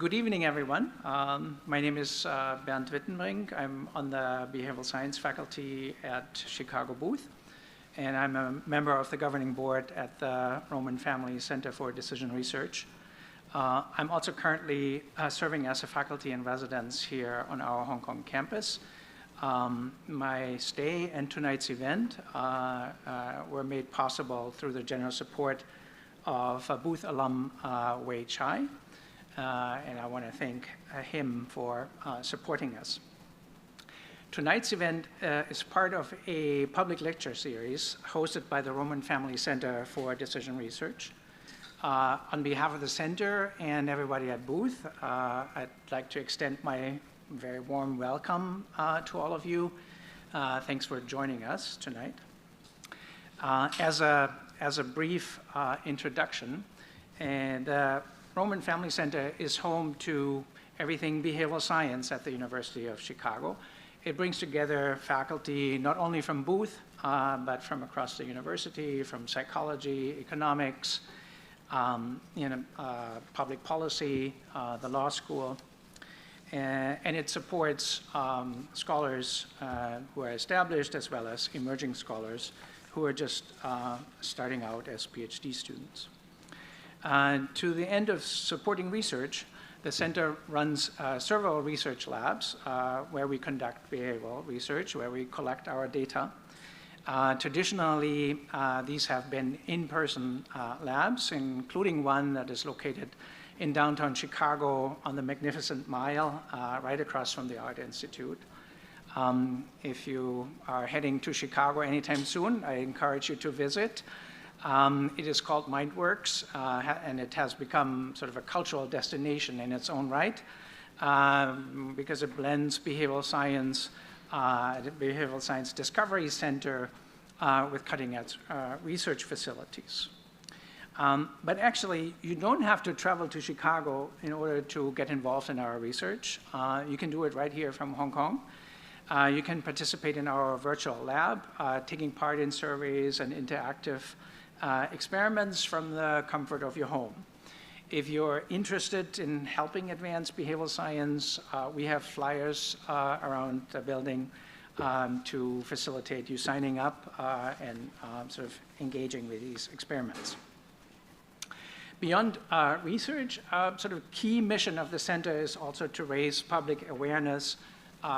Good evening, everyone. My name is Bernd Wittenbrink. I'm on the behavioral science faculty at Chicago Booth, and I'm a member of the governing board at the Roman Family Center for Decision Research. I'm also currently serving as a faculty in residence here on our Hong Kong campus. My stay and tonight's event were made possible through the generous support of Booth alum Wei Chai. And I want to thank him for supporting us. Tonight's event is part of a public lecture series hosted by the Roman Family Center for Decision Research. On behalf of the center and everybody at Booth, I'd like to extend my very warm welcome to all of you. Thanks for joining us tonight. As a brief introduction, and Roman Family Center is home to everything behavioral science at the University of Chicago. It brings together faculty not only from Booth, but from across the university, from psychology, economics, public policy, the law school. And it supports scholars who are established as well as emerging scholars who are just starting out as PhD students. To the end of supporting research, the center runs several research labs where we conduct behavioral research, where we collect our data. Traditionally, these have been in-person labs, including one that is located in downtown Chicago on the Magnificent Mile, right across from the Art Institute. If you are heading to Chicago anytime soon, I encourage you to visit. It is called MindWorks, and it has become sort of a cultural destination in its own right because it blends behavioral science discovery center with cutting-edge research facilities. But actually, you don't have to travel to Chicago in order to get involved in our research. You can do it right here from Hong Kong. You can participate in our virtual lab, taking part in surveys and interactive experiments from the comfort of your home. If you're interested in helping advance behavioral science, we have flyers around the building to facilitate you signing up and sort of engaging with these experiments. Beyond research, sort of key mission of the center is also to raise public awareness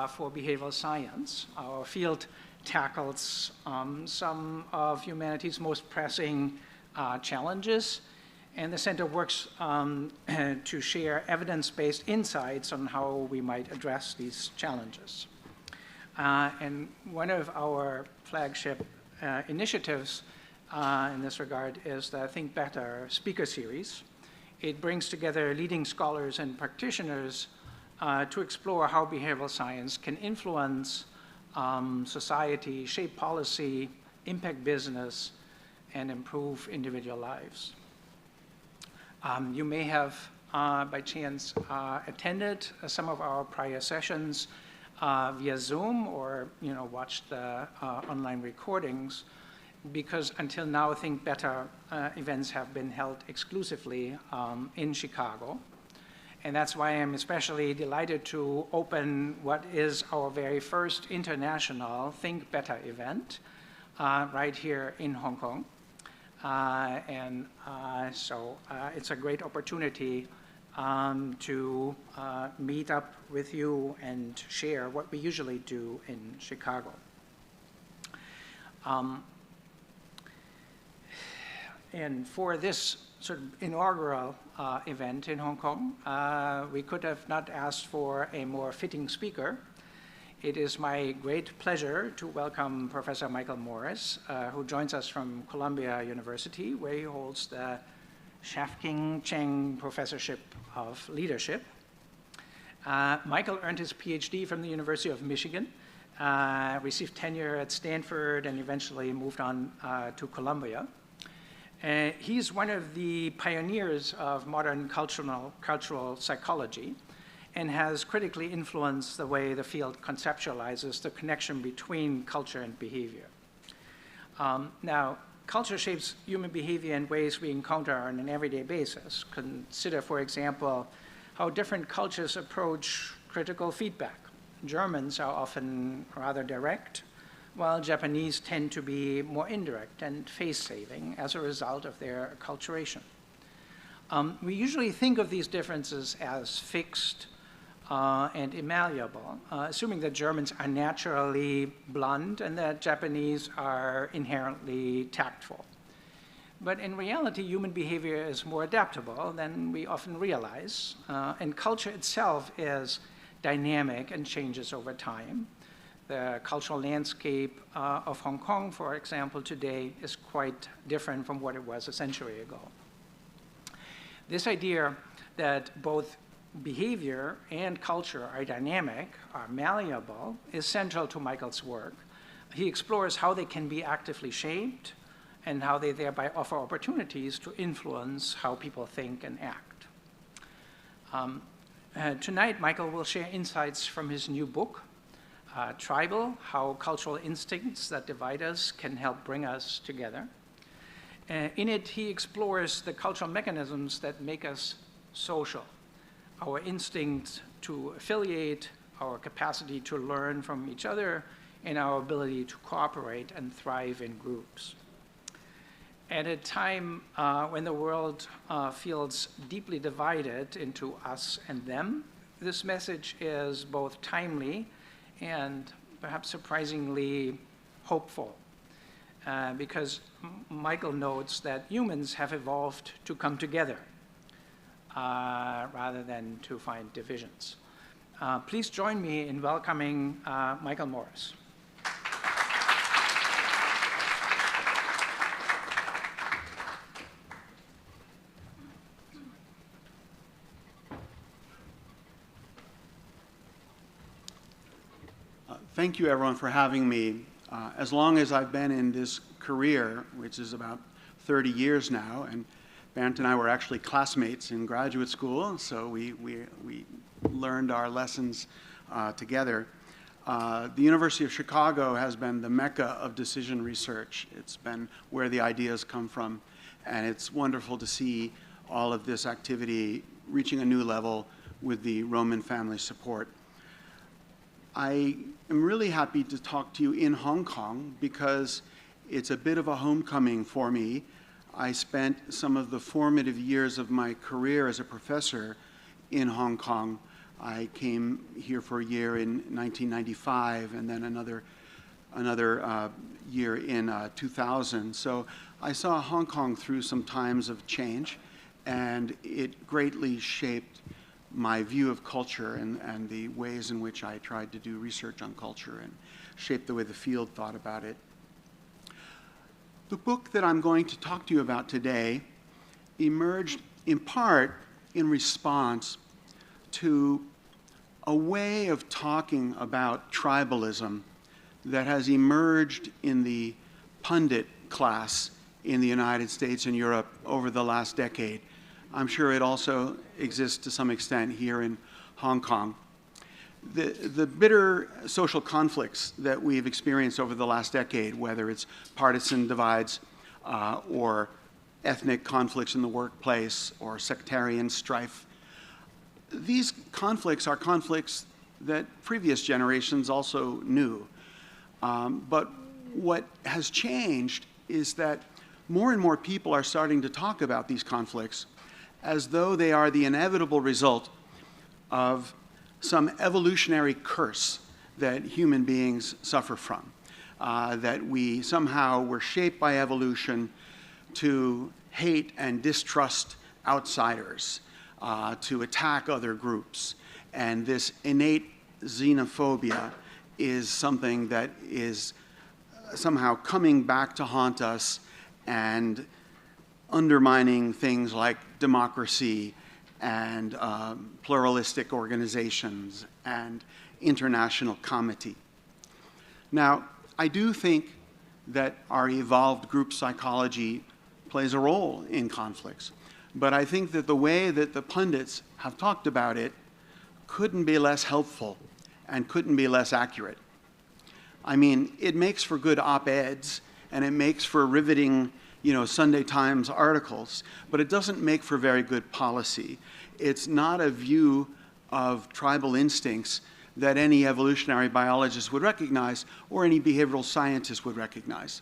for behavioral science. Our field tackles some of humanity's most pressing challenges, and the center works to share evidence-based insights on how we might address these challenges. And one of our flagship initiatives in this regard is the Think Better speaker series. It brings together leading scholars and practitioners to explore how behavioral science can influence society, shape policy, impact business, and improve individual lives. You may have, by chance, attended some of our prior sessions via Zoom or watched the online recordings, because until now, Think Better events have been held exclusively in Chicago. And that's why I'm especially delighted to open what is our very first international Think Better event right here in Hong Kong. So it's a great opportunity to meet up with you and share what we usually do in Chicago. And for this sort of inaugural event in Hong Kong, we could have not asked for a more fitting speaker. It is my great pleasure to welcome Professor Michael Morris, who joins us from Columbia University, where he holds the Shafking Cheng Professorship of Leadership. Michael earned his PhD from the University of Michigan, received tenure at Stanford, and eventually moved on to Columbia. He's one of the pioneers of modern cultural psychology and has critically influenced the way the field conceptualizes the connection between culture and behavior. Now, culture shapes human behavior in ways we encounter on an everyday basis. Consider, for example, how different cultures approach critical feedback. Germans are often rather direct, while Japanese tend to be more indirect and face-saving as a result of their acculturation. We usually think of these differences as fixed and immalleable, assuming that Germans are naturally blunt and that Japanese are inherently tactful. But in reality, human behavior is more adaptable than we often realize, and culture itself is dynamic and changes over time. The cultural landscape of Hong Kong, for example, today is quite different from what it was a century ago. This idea that both behavior and culture are dynamic, are malleable, is central to Michael's work. He explores how they can be actively shaped and how they thereby offer opportunities to influence how people think and act. Tonight, Michael will share insights from his new book, Tribal: How Cultural Instincts That Divide Us Can Help Bring Us Together. In it, he explores the cultural mechanisms that make us social, our instinct to affiliate, our capacity to learn from each other, and our ability to cooperate and thrive in groups. At a time when the world feels deeply divided into us and them, this message is both timely and perhaps surprisingly hopeful, because Michael notes that humans have evolved to come together rather than to find divisions. Please join me in welcoming Michael Morris. Thank you, everyone, for having me. As long as I've been in this career, which is about 30 years now, and Bernd and I were actually classmates in graduate school, so we learned our lessons together. The University of Chicago has been the mecca of decision research. It's been where the ideas come from, and it's wonderful to see all of this activity reaching a new level with the Roman family support. I am really happy to talk to you in Hong Kong because it's a bit of a homecoming for me. I spent some of the formative years of my career as a professor in Hong Kong. I came here for a year in 1995 and then another year in 2000. So I saw Hong Kong through some times of change, and it greatly shaped my view of culture and the ways in which I tried to do research on culture and shaped the way the field thought about it. The book that I'm going to talk to you about today emerged in part in response to a way of talking about tribalism that has emerged in the pundit class in the United States and Europe over the last decade. I'm sure it also exists to some extent here in Hong Kong. The bitter social conflicts that we've experienced over the last decade, whether it's partisan divides or ethnic conflicts in the workplace or sectarian strife, these conflicts are conflicts that previous generations also knew. But what has changed is that more and more people are starting to talk about these conflicts as though they are the inevitable result of some evolutionary curse that human beings suffer from, that we somehow were shaped by evolution to hate and distrust outsiders, to attack other groups. And this innate xenophobia is something that is somehow coming back to haunt us and undermining things like democracy and pluralistic organizations and international comity. Now, I do think that our evolved group psychology plays a role in conflicts, but I think that the way that the pundits have talked about it couldn't be less helpful and couldn't be less accurate. I mean, it makes for good op-eds and it makes for riveting Sunday Times articles, but it doesn't make for very good policy. It's not a view of tribal instincts that any evolutionary biologist would recognize or any behavioral scientist would recognize.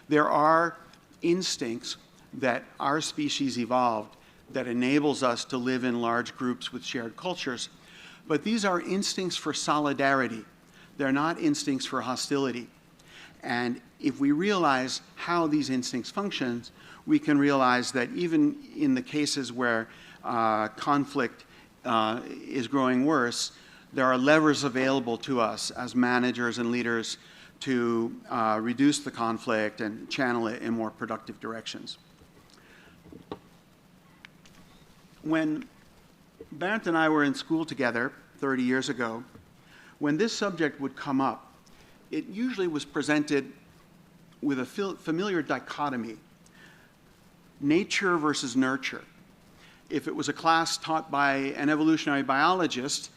There are instincts that our species evolved that enables us to live in large groups with shared cultures, but these are instincts for solidarity. They're not instincts for hostility. And if we realize how these instincts function, we can realize that even in the cases where conflict is growing worse, there are levers available to us as managers and leaders to reduce the conflict and channel it in more productive directions. When Bernd and I were in school together 30 years ago, when this subject would come up, it usually was presented with a familiar dichotomy: nature versus nurture. If it was a class taught by an evolutionary biologist,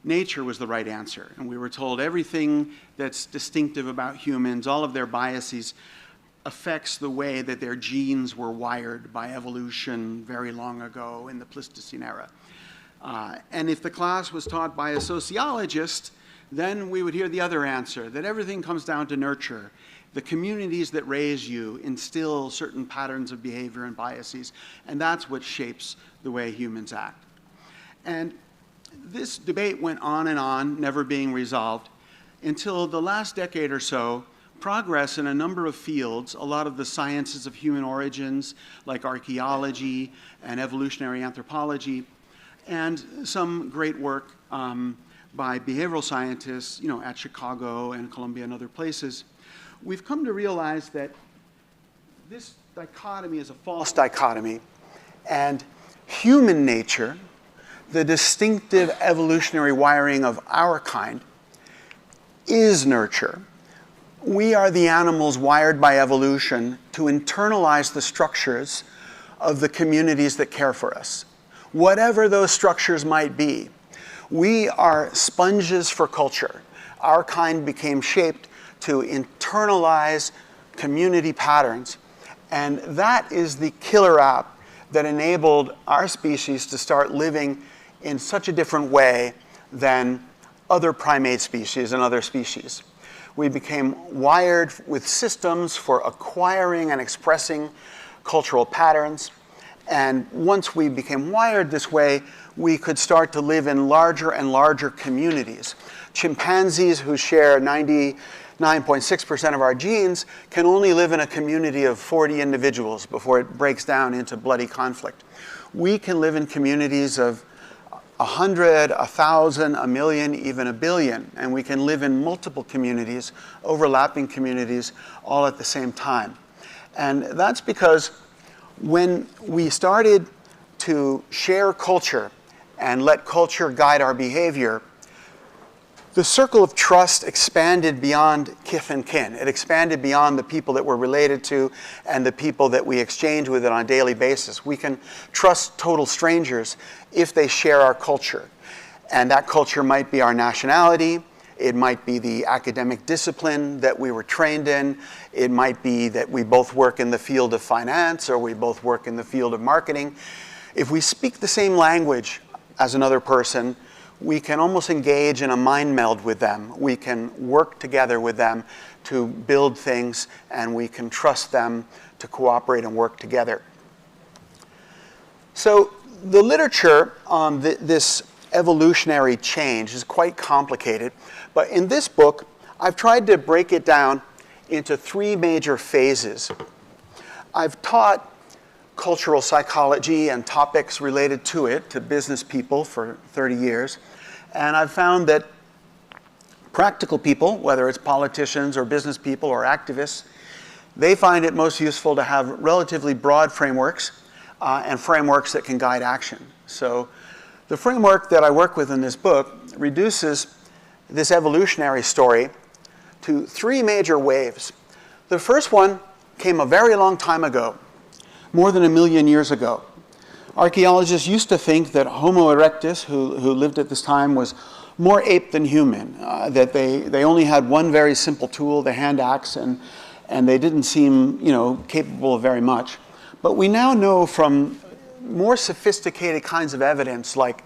nature was the right answer. And we were told everything that's distinctive about humans, all of their biases, affects the way that their genes were wired by evolution very long ago in the Pleistocene era. And if the class was taught by a sociologist, then we would hear the other answer, that everything comes down to nurture. The communities that raise you instill certain patterns of behavior and biases, and that's what shapes the way humans act. And this debate went on, never being resolved, until the last decade or so. Progress in a number of fields, a lot of the sciences of human origins, like archaeology and evolutionary anthropology, and some great work by behavioral scientists, at Chicago and Columbia and other places. We've come to realize that this dichotomy is a false dichotomy, and human nature, the distinctive evolutionary wiring of our kind, is nurture. We are the animals wired by evolution to internalize the structures of the communities that care for us, whatever those structures might be. We are sponges for culture. Our kind became shaped to internalize community patterns, and that is the killer app that enabled our species to start living in such a different way than other primate species and other species. We became wired with systems for acquiring and expressing cultural patterns. And once we became wired this way, we could start to live in larger and larger communities. Chimpanzees, who share 99.6% of our genes, can only live in a community of 40 individuals before it breaks down into bloody conflict. We can live in communities of 100, 1,000, 1,000,000, even 1,000,000,000. And we can live in multiple communities, overlapping communities, all at the same time. And that's because when we started to share culture and let culture guide our behavior, the circle of trust expanded beyond kith and kin. It expanded beyond the people that we're related to and the people that we exchange with on a daily basis. We can trust total strangers if they share our culture. And that culture might be our nationality. It might be the academic discipline that we were trained in. It might be that we both work in the field of finance or we both work in the field of marketing. If we speak the same language as another person, we can almost engage in a mind meld with them. We can work together with them to build things, and we can trust them to cooperate and work together. So the literature on this evolutionary change is quite complicated, but in this book, I've tried to break it down into 3 major phases. I've taught cultural psychology and topics related to it to business people for 30 years. And I've found that practical people, whether it's politicians or business people or activists, they find it most useful to have relatively broad frameworks and frameworks that can guide action. So the framework that I work with in this book reduces this evolutionary story to 3 major waves. The first one came a very long time ago, more than 1,000,000 years ago. Archaeologists used to think that Homo erectus, who lived at this time, was more ape than human, that they only had one very simple tool, the hand axe, and they didn't seem capable of very much. But we now know from more sophisticated kinds of evidence, like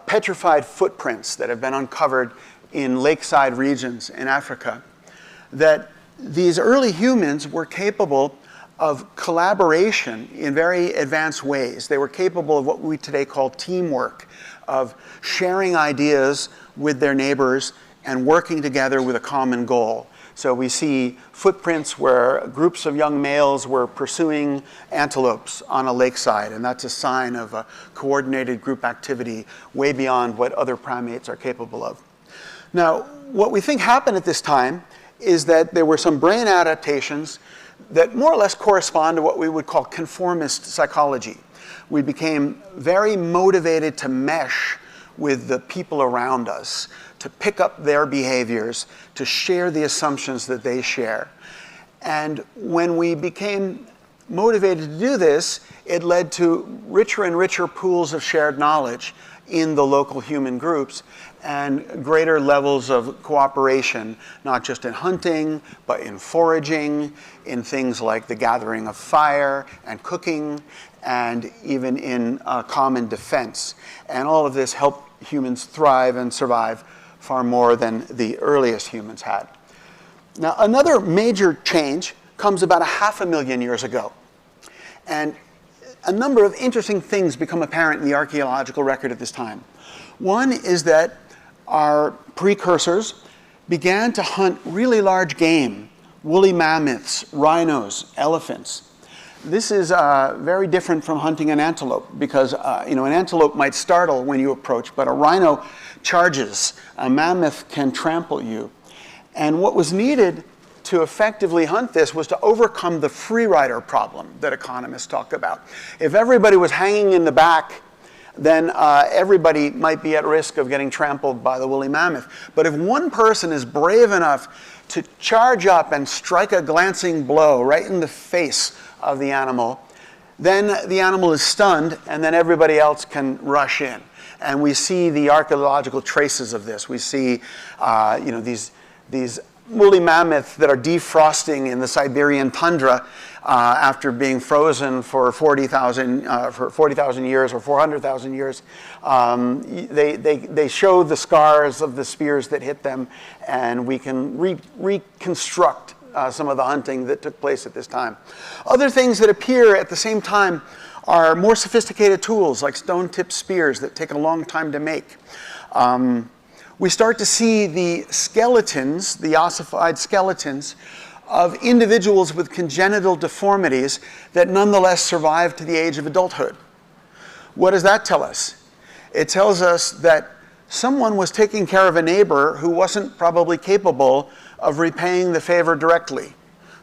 petrified footprints that have been uncovered in lakeside regions in Africa, that these early humans were capable of collaboration in very advanced ways. They were capable of what we today call teamwork, of sharing ideas with their neighbors and working together with a common goal. So we see footprints where groups of young males were pursuing antelopes on a lakeside, and that's a sign of a coordinated group activity way beyond what other primates are capable of. Now, what we think happened at this time is that there were some brain adaptations that more or less correspond to what we would call conformist psychology. We became very motivated to mesh with the people around us, to pick up their behaviors, to share the assumptions that they share. And when we became motivated to do this, it led to richer and richer pools of shared knowledge in the local human groups and greater levels of cooperation, not just in hunting, but in foraging, in things like the gathering of fire and cooking, and even in common defense. And all of this helped humans thrive and survive far more than the earliest humans had. Now, another major change comes about 500,000 years ago. And a number of interesting things become apparent in the archaeological record at this time. One is that our precursors began to hunt really large game, woolly mammoths, rhinos, elephants. This is very different from hunting an antelope because an antelope might startle when you approach, but a rhino charges. A mammoth can trample you. And what was needed to effectively hunt this was to overcome the free rider problem that economists talk about. If everybody was hanging in the back, then everybody might be at risk of getting trampled by the woolly mammoth. But if one person is brave enough to charge up and strike a glancing blow right in the face of the animal, then the animal is stunned, and then everybody else can rush in. And we see the archaeological traces of this. We see, these woolly mammoths that are defrosting in the Siberian tundra after being frozen for 40,000 years or 400,000 years. They show the scars of the spears that hit them, and we can reconstruct some of the hunting that took place at this time. Other things that appear at the same time are more sophisticated tools like stone-tipped spears that take a long time to make. We start to see the skeletons, the ossified skeletons of individuals with congenital deformities that nonetheless survive to the age of adulthood. What does that tell us? It tells us that someone was taking care of a neighbor who wasn't probably capable of repaying the favor directly.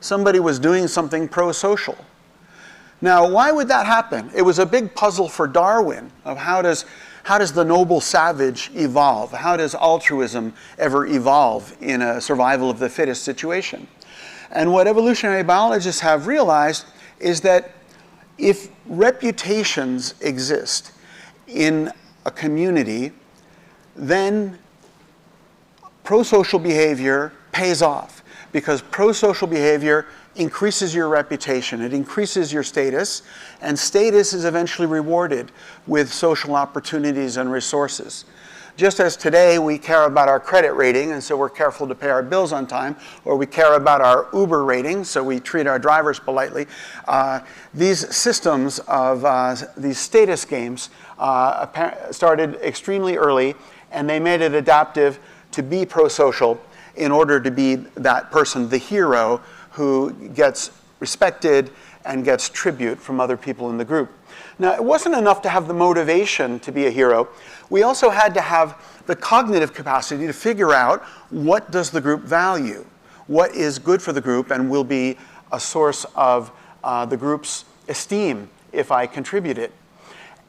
Somebody was doing something pro-social. Now, why would that happen? It was a big puzzle for Darwin of how does the noble savage evolve? How does altruism ever evolve in a survival of the fittest situation? And what evolutionary biologists have realized is that if reputations exist in a community, then pro-social behavior pays off, because pro-social behavior increases your reputation, it increases your status, and status is eventually rewarded with social opportunities and resources. Just as today we care about our credit rating, and so we're careful to pay our bills on time, or we care about our Uber rating, so we treat our drivers politely, these systems of these status games started extremely early, and they made it adaptive to be pro-social in order to be that person, the hero, who gets respected and gets tribute from other people in the group. Now, it wasn't enough to have the motivation to be a hero. We also had to have the cognitive capacity to figure out what does the group value, what is good for the group and will be a source of the group's esteem if I contribute it.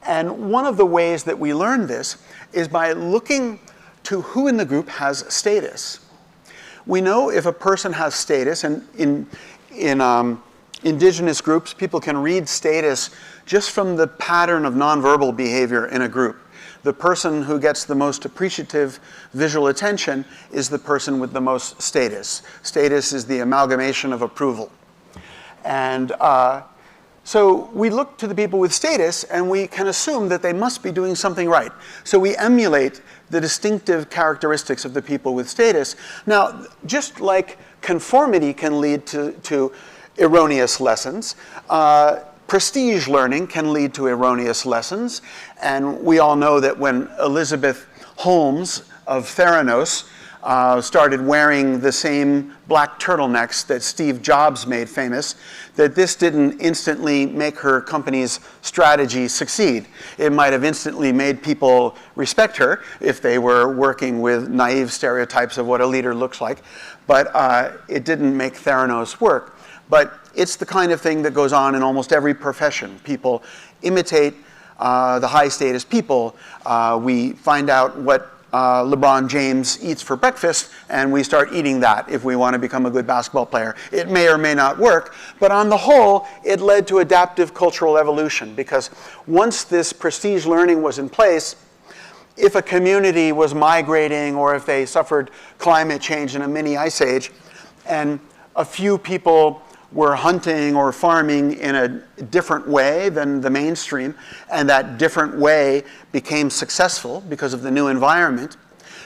And one of the ways that we learn this is by looking to who in the group has status. We know if a person has status, and in indigenous groups, people can read status just from the pattern of nonverbal behavior in a group. The person who gets the most appreciative visual attention is the person with the most status. Status is the amalgamation of approval. And So we look to the people with status, and we can assume that they must be doing something right. So we emulate the distinctive characteristics of the people with status. Now, just like conformity can lead to erroneous lessons, prestige learning can lead to erroneous lessons. And we all know that when Elizabeth Holmes of Theranos started wearing the same black turtlenecks that Steve Jobs made famous, that this didn't instantly make her company's strategy succeed. It might have instantly made people respect her if they were working with naive stereotypes of what a leader looks like, but it didn't make Theranos work. But it's the kind of thing that goes on in almost every profession. People imitate the high status people. We find out what LeBron James eats for breakfast, and we start eating that if we want to become a good basketball player. It may or may not work, but on the whole, it led to adaptive cultural evolution, because once this prestige learning was in place, if a community was migrating or if they suffered climate change in a mini ice age, and a few people were hunting or farming in a different way than the mainstream, and that different way became successful because of the new environment,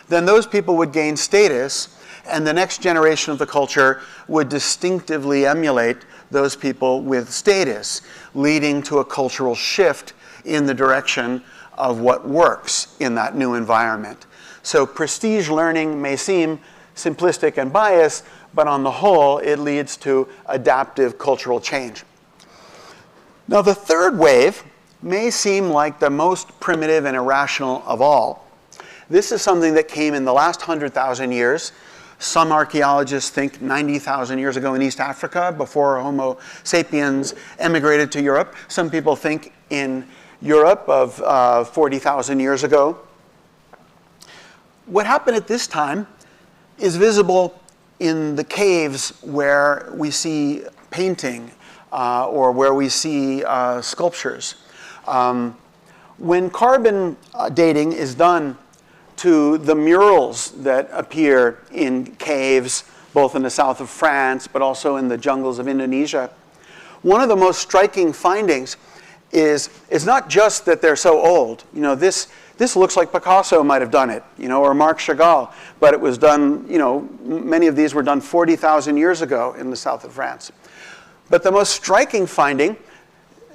then those people would gain status, and the next generation of the culture would distinctively emulate those people with status, leading to a cultural shift in the direction of what works in that new environment. So prestige learning may seem simplistic and biased, but on the whole, it leads to adaptive cultural change. Now, the third wave may seem like the most primitive and irrational of all. This is something that came in the last 100,000 years. Some archaeologists think 90,000 years ago in East Africa, before Homo sapiens emigrated to Europe. Some people think in Europe of 40,000 years ago. What happened at this time is visible in the caves where we see painting or where we see sculptures. When carbon dating is done to the murals that appear in caves, both in the south of France, but also in the jungles of Indonesia, one of the most striking findings is it's not just that they're so old. You know, this looks like Picasso might have done it, you know, or Marc Chagall, but it was done, you know, many of these were done 40,000 years ago in the south of France. But the most striking finding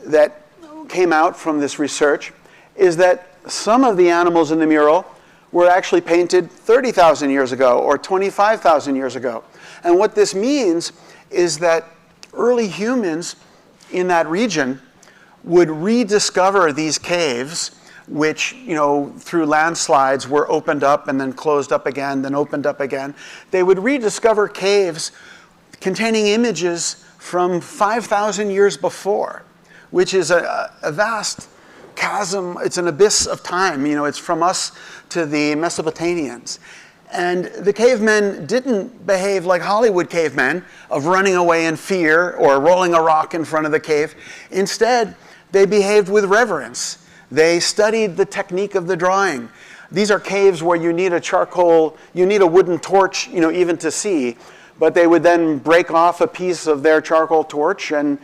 that came out from this research is that some of the animals in the mural were actually painted 30,000 years ago or 25,000 years ago. And what this means is that early humans in that region would rediscover these caves, which, you know, through landslides were opened up and then closed up again, then opened up again. They would rediscover caves containing images from 5,000 years before, which is a vast chasm. It's an abyss of time. You know, it's from us to the Mesopotamians. And the cavemen didn't behave like Hollywood cavemen of running away in fear or rolling a rock in front of the cave. Instead, they behaved with reverence. They studied the technique of the drawing. These are caves where you need a charcoal, you need a wooden torch, you know, even to see. But they would then break off a piece of their charcoal torch and,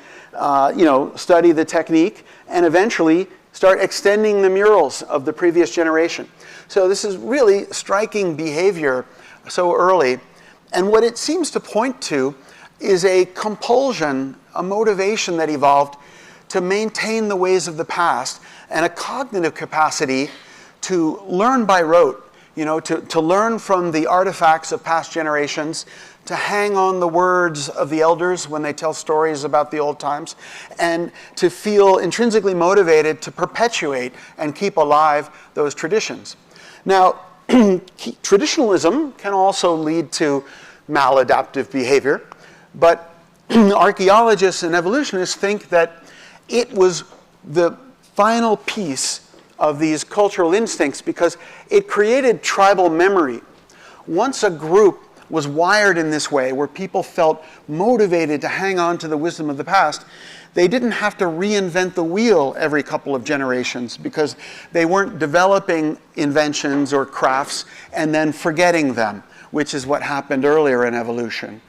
you know, study the technique and eventually start extending the murals of the previous generation. So this is really striking behavior so early. And what it seems to point to is a compulsion, a motivation that evolved to maintain the ways of the past and a cognitive capacity to learn by rote, you know, to learn from the artifacts of past generations, to hang on the words of the elders when they tell stories about the old times, and to feel intrinsically motivated to perpetuate and keep alive those traditions. Now, traditionalism can also lead to maladaptive behavior, but archaeologists and evolutionists think that it was the final piece of these cultural instincts because it created tribal memory. Once a group was wired in this way, where people felt motivated to hang on to the wisdom of the past, they didn't have to reinvent the wheel every couple of generations because they weren't developing inventions or crafts and then forgetting them, which is what happened earlier in evolution.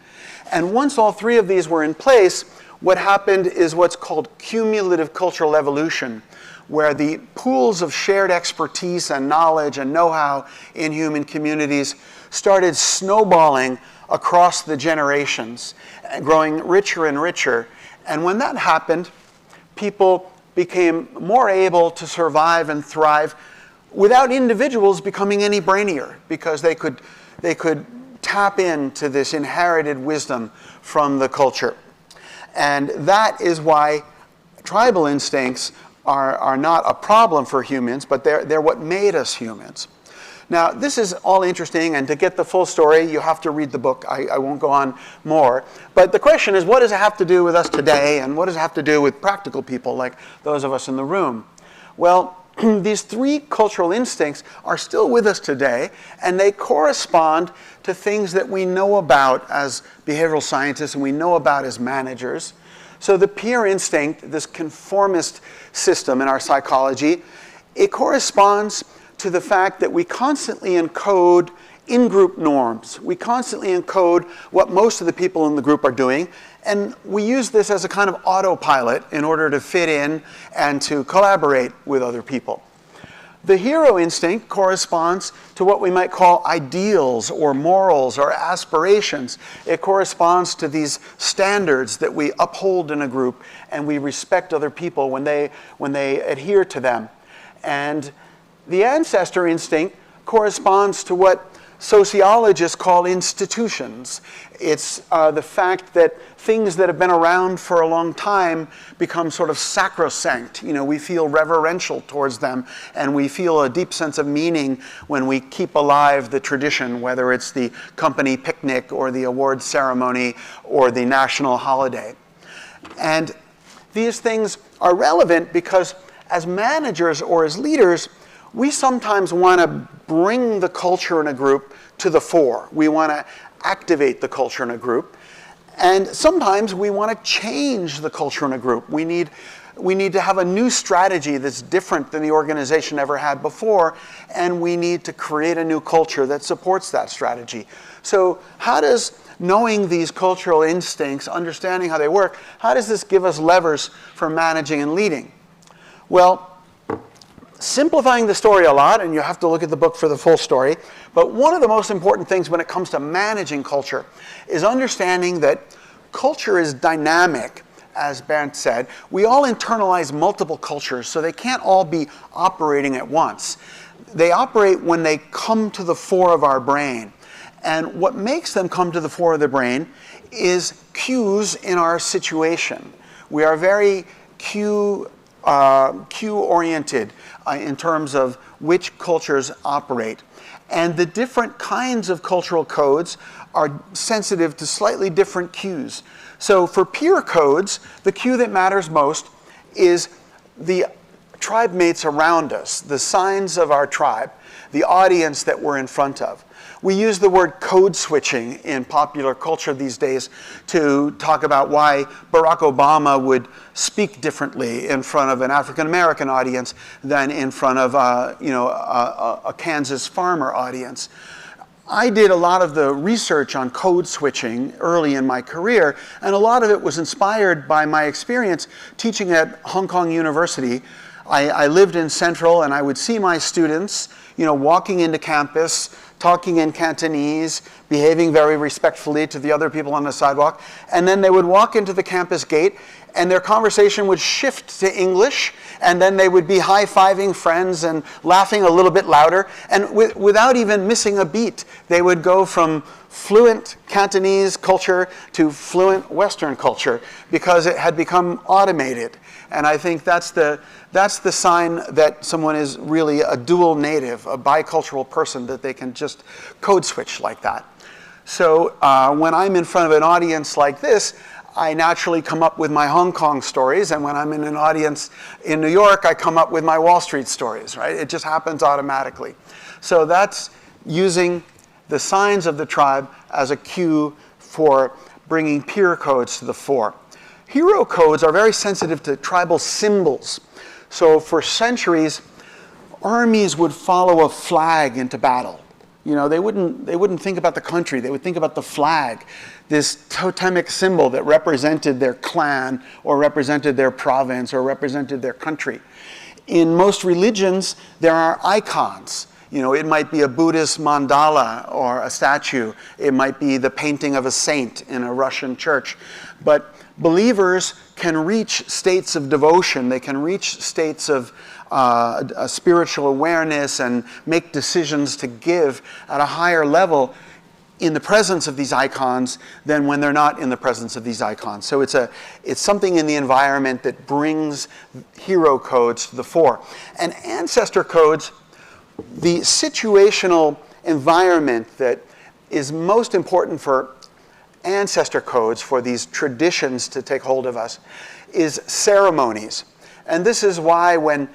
And once all three of these were in place, what happened is what's called cumulative cultural evolution, where the pools of shared expertise and knowledge and know-how in human communities started snowballing across the generations, growing richer and richer. And when that happened, people became more able to survive and thrive without individuals becoming any brainier, because they could tap into this inherited wisdom from the culture. And that is why tribal instincts are not a problem for humans, but they're what made us humans. Now, this is all interesting, and to get the full story, you have to read the book. I won't go on more. But the question is, what does it have to do with us today, and what does it have to do with practical people like those of us in the room? Well, these three cultural instincts are still with us today, and they correspond to things that we know about as behavioral scientists and we know about as managers. So the peer instinct, this conformist system in our psychology, it corresponds to the fact that we constantly encode in-group norms. We constantly encode what most of the people in the group are doing, and we use this as a kind of autopilot in order to fit in and to collaborate with other people. The hero instinct corresponds to what we might call ideals or morals or aspirations. It corresponds to these standards that we uphold in a group, and we respect other people when they adhere to them. And the ancestor instinct corresponds to what sociologists call institutions. It's the fact that things that have been around for a long time become sort of sacrosanct. You know, we feel reverential towards them, and we feel a deep sense of meaning when we keep alive the tradition, whether it's the company picnic or the awards ceremony or the national holiday. And these things are relevant because as managers or as leaders, we sometimes want to bring the culture in a group to the fore. We want to activate the culture in a group. And sometimes we want to change the culture in a group. We need to have a new strategy that's different than the organization ever had before, and we need to create a new culture that supports that strategy. So how does knowing these cultural instincts, understanding how they work, how does this give us levers for managing and leading? Well, simplifying the story a lot, and you have to look at the book for the full story, but one of the most important things when it comes to managing culture is understanding that culture is dynamic, as Bernd said. We all internalize multiple cultures, so they can't all be operating at once. They operate when they come to the fore of our brain. And what makes them come to the fore of the brain is cues in our situation. We are very cue-oriented in terms of which cultures operate. And the different kinds of cultural codes are sensitive to slightly different cues. So for peer codes, the cue that matters most is the tribe mates around us, the signs of our tribe, the audience that we're in front of. We use the word code switching in popular culture these days to talk about why Barack Obama would speak differently in front of an African-American audience than in front of a Kansas farmer audience. I did a lot of the research on code switching early in my career, and a lot of it was inspired by my experience teaching at Hong Kong University. I lived in Central, and I would see my students, walking into campus, talking in Cantonese, behaving very respectfully to the other people on the sidewalk, and then they would walk into the campus gate, and their conversation would shift to English, and then they would be high-fiving friends and laughing a little bit louder, and without even missing a beat, they would go from fluent Cantonese culture to fluent Western culture because it had become automated. And I think that's the sign that someone is really a dual native, a bicultural person, that they can just code switch like that. So when I'm in front of an audience like this, I naturally come up with my Hong Kong stories, and when I'm in an audience in New York, I come up with my Wall Street stories, right? It just happens automatically. So that's using the signs of the tribe as a cue for bringing peer codes to the fore. Hero codes are very sensitive to tribal symbols. So for centuries, armies would follow a flag into battle. You know, they wouldn't think about the country. They would think about the flag, this totemic symbol that represented their clan or represented their province or represented their country. In most religions, there are icons. You know, it might be a Buddhist mandala or a statue. It might be the painting of a saint in a Russian church. But believers can reach states of devotion. They can reach states of a spiritual awareness and make decisions to give at a higher level in the presence of these icons than when they're not in the presence of these icons. So it's something in the environment that brings hero codes to the fore. And ancestor codes, the situational environment that is most important for ancestor codes, for these traditions to take hold of us, is ceremonies. And this is why when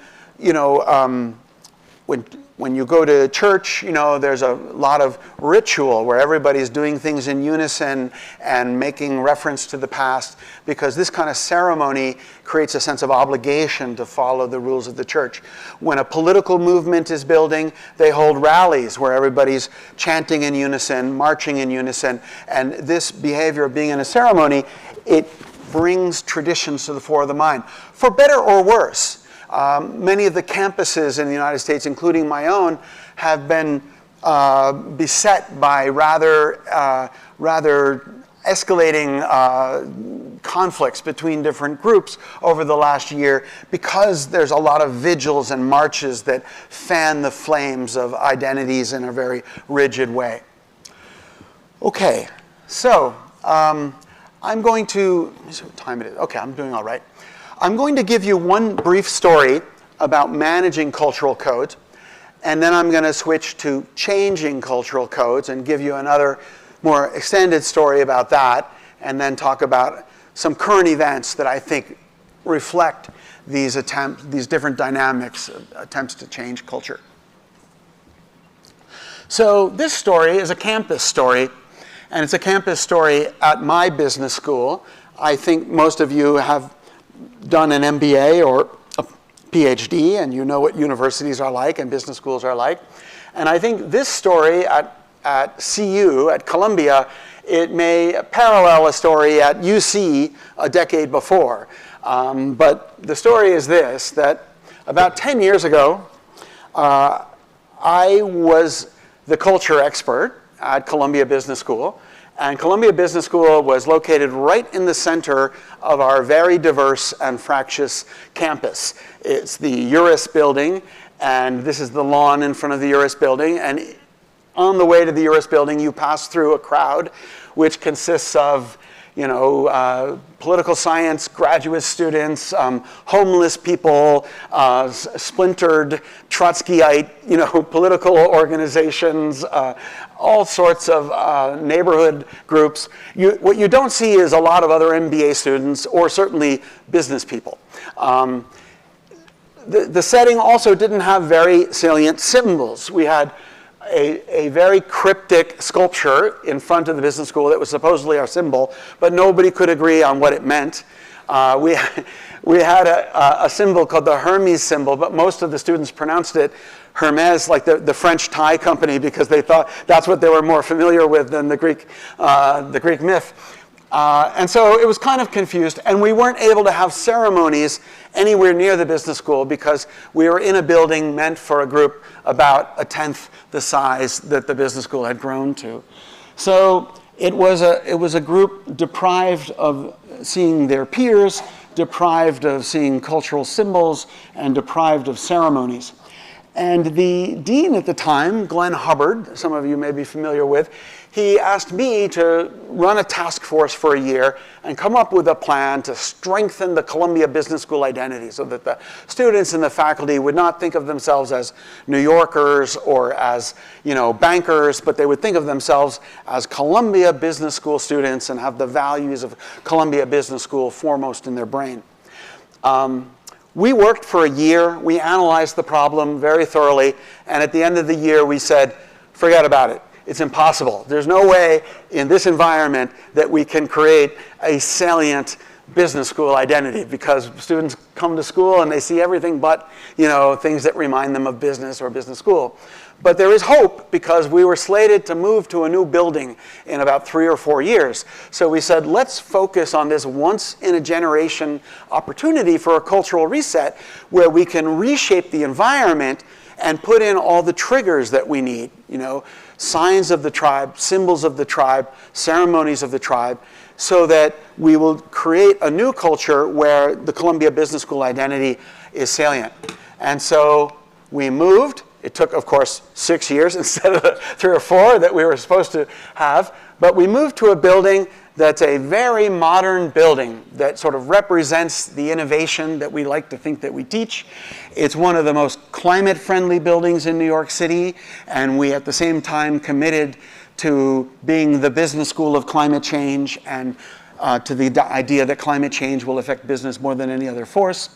you go to church, you know, there's a lot of ritual where everybody's doing things in unison and making reference to the past, because this kind of ceremony creates a sense of obligation to follow the rules of the church. When a political movement is building, they hold rallies where everybody's chanting in unison, marching in unison, and this behavior of being in a ceremony, it brings traditions to the fore of the mind, for better or worse. Many of the campuses in the United States, including my own, have been beset by rather escalating conflicts between different groups over the last year, because there's a lot of vigils and marches that fan the flames of identities in a very rigid way. Okay, so I'm going to, let me see what time it is. Okay, I'm doing all right. I'm going to give you one brief story about managing cultural codes, and then I'm going to switch to changing cultural codes and give you another more extended story about that, and then talk about some current events that I think reflect these different dynamics, attempts to change culture. So this story is a campus story, and it's a campus story at my business school. I think most of you have done an MBA or a PhD, and you know what universities are like and business schools are like. And I think this story at CU, at Columbia, it may parallel a story at UC a decade before. But the story is this, that about 10 years ago, I was the culture expert at Columbia Business School. And Columbia Business School was located right in the center of our very diverse and fractious campus. It's the URIS building, and this is the lawn in front of the URIS building. And on the way to the URIS building, you pass through a crowd which consists of, political science graduate students, homeless people, splintered Trotskyite, political organizations, all sorts of neighborhood groups. What you don't see is a lot of other MBA students, or certainly business people. The setting also didn't have very salient symbols. We had a very cryptic sculpture in front of the business school that was supposedly our symbol, but nobody could agree on what it meant. We had a symbol called the Hermes symbol, but most of the students pronounced it Hermes, like the French tie company, because they thought that's what they were more familiar with than the Greek myth. And so it was kind of confused, and we weren't able to have ceremonies anywhere near the business school because we were in a building meant for a group about a tenth the size that the business school had grown to. So it was a group deprived of seeing their peers, deprived of seeing cultural symbols, and deprived of ceremonies. And the dean at the time, Glenn Hubbard, some of you may be familiar with, he asked me to run a task force for a year and come up with a plan to strengthen the Columbia Business School identity so that the students and the faculty would not think of themselves as New Yorkers or as, bankers, but they would think of themselves as Columbia Business School students and have the values of Columbia Business School foremost in their brain. We worked for a year. We analyzed the problem very thoroughly. And at the end of the year, we said, forget about it. It's impossible. There's no way in this environment that we can create a salient business school identity, because students come to school and they see everything but, things that remind them of business or business school. But there is hope because we were slated to move to a new building in about 3 or 4 years. So we said, let's focus on this once-in-a-generation opportunity for a cultural reset where we can reshape the environment and put in all the triggers that we need, signs of the tribe, symbols of the tribe, ceremonies of the tribe, so that we will create a new culture where the Columbia Business School identity is salient. And so we moved. It took, of course, 6 years instead of the 3 or 4 that we were supposed to have. But we moved to a building that's a very modern building that sort of represents the innovation that we like to think that we teach. It's one of the most climate-friendly buildings in New York City, and we at the same time committed to being the business school of climate change and to the idea that climate change will affect business more than any other force.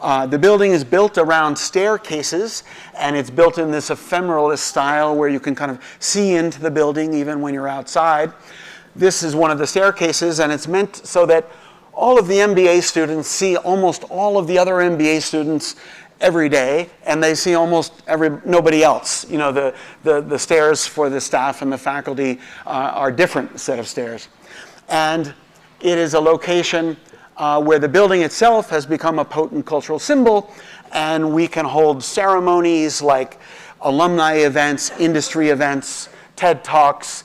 The building is built around staircases, and it's built in this ephemeralist style where you can kind of see into the building even when you're outside. This is one of the staircases, and it's meant so that all of the MBA students see almost all of the other MBA students every day, and they see almost nobody else. The stairs for the staff and the faculty are different set of stairs. And it is a location where the building itself has become a potent cultural symbol, and we can hold ceremonies like alumni events, industry events, TED Talks,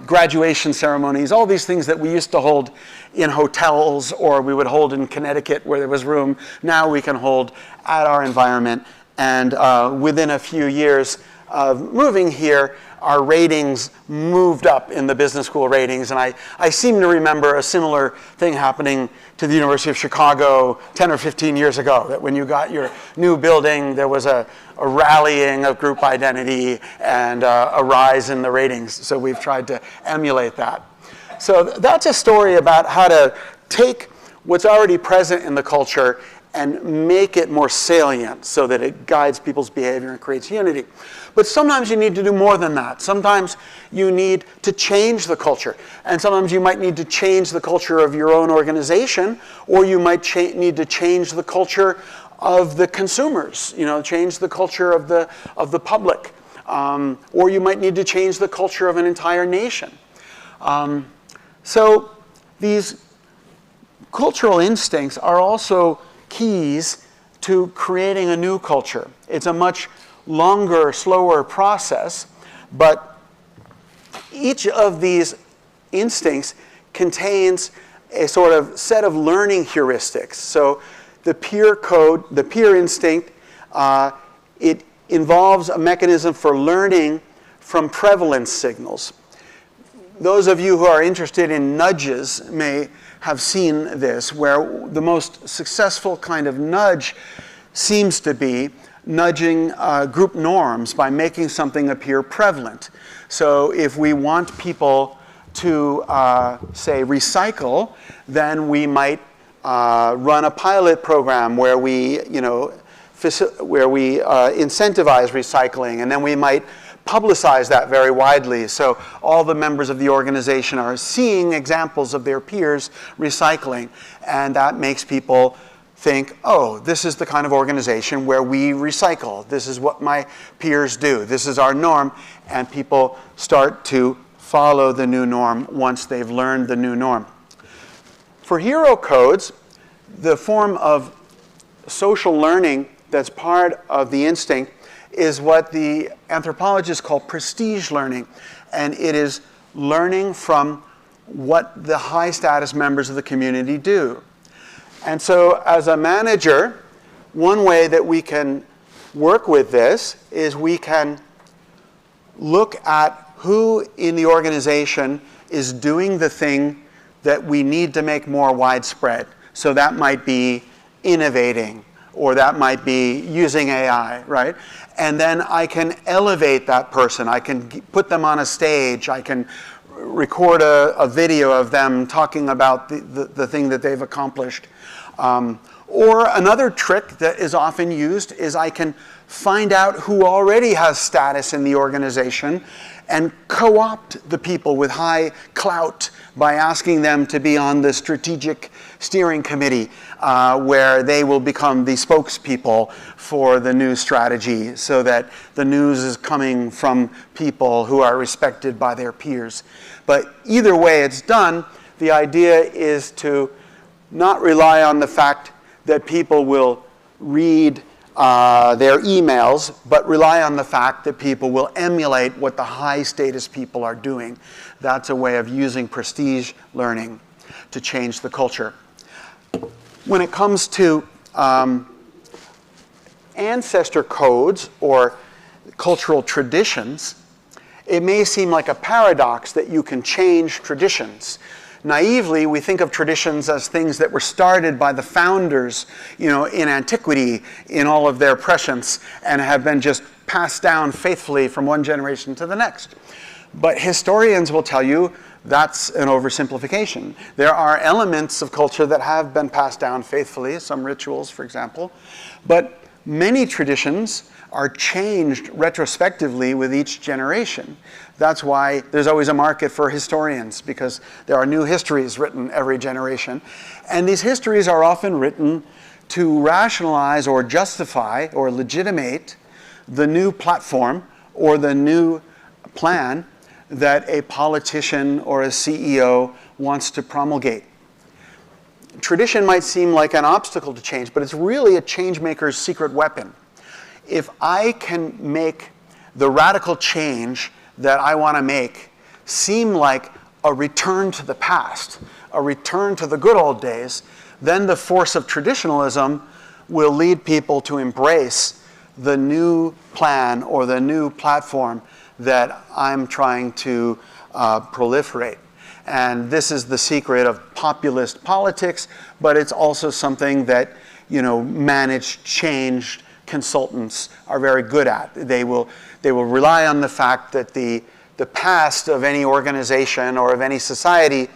graduation ceremonies, all these things that we used to hold in hotels or we would hold in Connecticut where there was room. Now we can hold at our environment. And within a few years of moving here, our ratings moved up in the business school ratings. And I seem to remember a similar thing happening to the University of Chicago 10 or 15 years ago, that when you got your new building, there was a rallying of group identity and a rise in the ratings. So we've tried to emulate that. So that's a story about how to take what's already present in the culture and make it more salient so that it guides people's behavior and creates unity. But sometimes you need to do more than that. Sometimes you need to change the culture. And sometimes you might need to change the culture of your own organization, or you might need to change the culture of the consumers, change the culture of the public. Or you might need to change the culture of an entire nation. So these cultural instincts are also keys to creating a new culture. It's a much longer, slower process, but each of these instincts contains a sort of set of learning heuristics. So the peer code, the peer instinct, it involves a mechanism for learning from prevalence signals. Those of you who are interested in nudges may have seen this, where the most successful kind of nudge seems to be nudging group norms by making something appear prevalent. So if we want people to, say, recycle, then we might run a pilot program where we, incentivize recycling, and then we might publicize that very widely. So all the members of the organization are seeing examples of their peers recycling, and that makes people think, oh, this is the kind of organization where we recycle. This is what my peers do. This is our norm. And people start to follow the new norm once they've learned the new norm. For hero codes, the form of social learning that's part of the instinct is what the anthropologists call prestige learning. And it is learning from what the high status members of the community do. And so as a manager, one way that we can work with this is we can look at who in the organization is doing the thing that we need to make more widespread. So that might be innovating, or that might be using AI, right? And then I can elevate that person. I can put them on a stage. I can record a video of them talking about the thing that they've accomplished. Or another trick that is often used is I can find out who already has status in the organization and co-opt the people with high clout by asking them to be on the strategic steering committee where they will become the spokespeople for the new strategy so that the news is coming from people who are respected by their peers. But either way it's done, the idea is to not rely on the fact that people will read their emails, but rely on the fact that people will emulate what the high status people are doing. That's a way of using prestige learning to change the culture. When it comes to ancestor codes or cultural traditions, it may seem like a paradox that you can change traditions. Naively, we think of traditions as things that were started by the founders, in antiquity, in all of their prescience, and have been just passed down faithfully from one generation to the next. But historians will tell you that's an oversimplification. There are elements of culture that have been passed down faithfully, some rituals, for example, but many traditions are changed retrospectively with each generation. That's why there's always a market for historians, because there are new histories written every generation. And these histories are often written to rationalize or justify or legitimate the new platform or the new plan that a politician or a CEO wants to promulgate. Tradition might seem like an obstacle to change, but it's really a change maker's secret weapon. If I can make the radical change that I want to make seem like a return to the past, a return to the good old days, then the force of traditionalism will lead people to embrace the new plan or the new platform that I'm trying to proliferate. And this is the secret of populist politics, but it's also something that, managed change consultants are very good at. They will rely on the fact that the past of any organization or of any society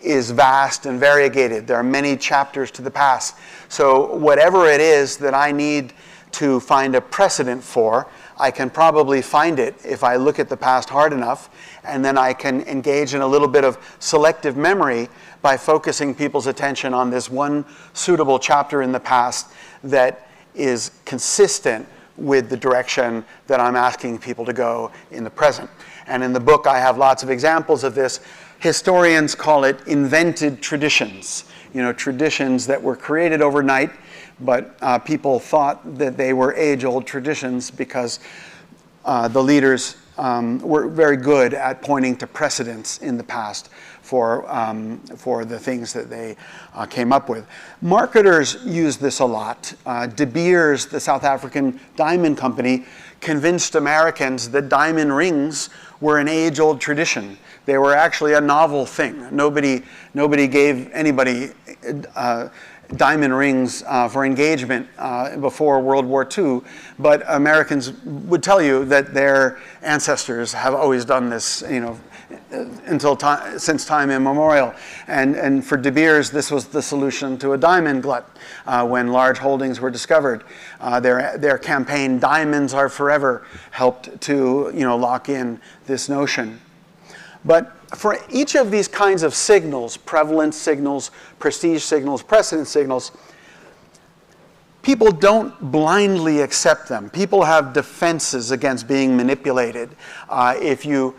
is vast and variegated. There are many chapters to the past. So whatever it is that I need to find a precedent for, I can probably find it if I look at the past hard enough, and then I can engage in a little bit of selective memory by focusing people's attention on this one suitable chapter in the past that is consistent with the direction that I'm asking people to go in the present. And in the book, I have lots of examples of this. Historians call it invented traditions, traditions that were created overnight, but people thought that they were age-old traditions because the leaders were very good at pointing to precedents in the past for the things that they came up with. Marketers use this a lot. De Beers, the South African diamond company, convinced Americans that diamond rings were an age-old tradition. They were actually a novel thing. Nobody gave anybody diamond rings for engagement before World War II, but Americans would tell you that their ancestors have always done this, since time immemorial. And for De Beers, this was the solution to a diamond glut when large holdings were discovered. Their campaign, Diamonds Are Forever, helped to lock in this notion. But for each of these kinds of signals, prevalence signals, prestige signals, precedent signals, people don't blindly accept them. People have defenses against being manipulated. If you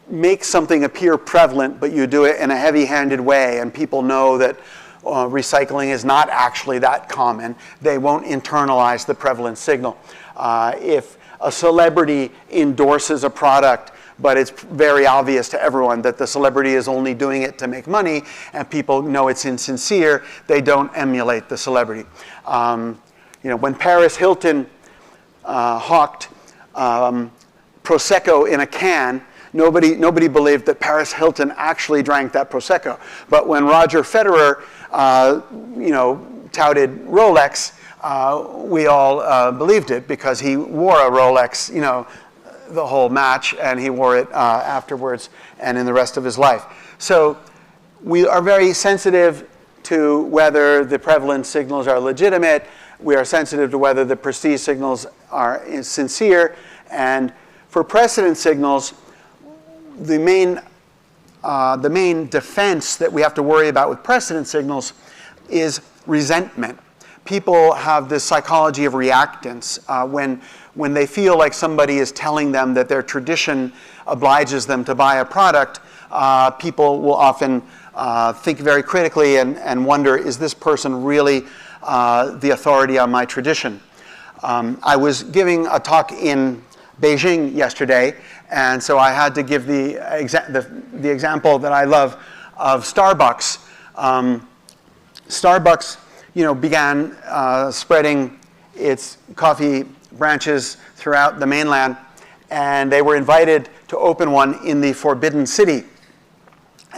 make something appear prevalent, but you do it in a heavy-handed way, and people know that recycling is not actually that common, they won't internalize the prevalent signal. If a celebrity endorses a product, but it's very obvious to everyone that the celebrity is only doing it to make money, and people know it's insincere, they don't emulate the celebrity. When Paris Hilton hawked Prosecco in a can, nobody believed that Paris Hilton actually drank that Prosecco. But when Roger Federer, touted Rolex, we all believed it because he wore a Rolex, the whole match, and he wore it afterwards and in the rest of his life. So we are very sensitive to whether the prevalent signals are legitimate. We are sensitive to whether the perceived signals are sincere. And for precedent signals, the main defense that we have to worry about with precedent signals is resentment. People have this psychology of reactance. When they feel like somebody is telling them that their tradition obliges them to buy a product, people will often think very critically and wonder, is this person really the authority on my tradition? I was giving a talk in Beijing yesterday, and so I had to give the example that I love of Starbucks. Starbucks, began spreading its coffee branches throughout the mainland, and they were invited to open one in the Forbidden City.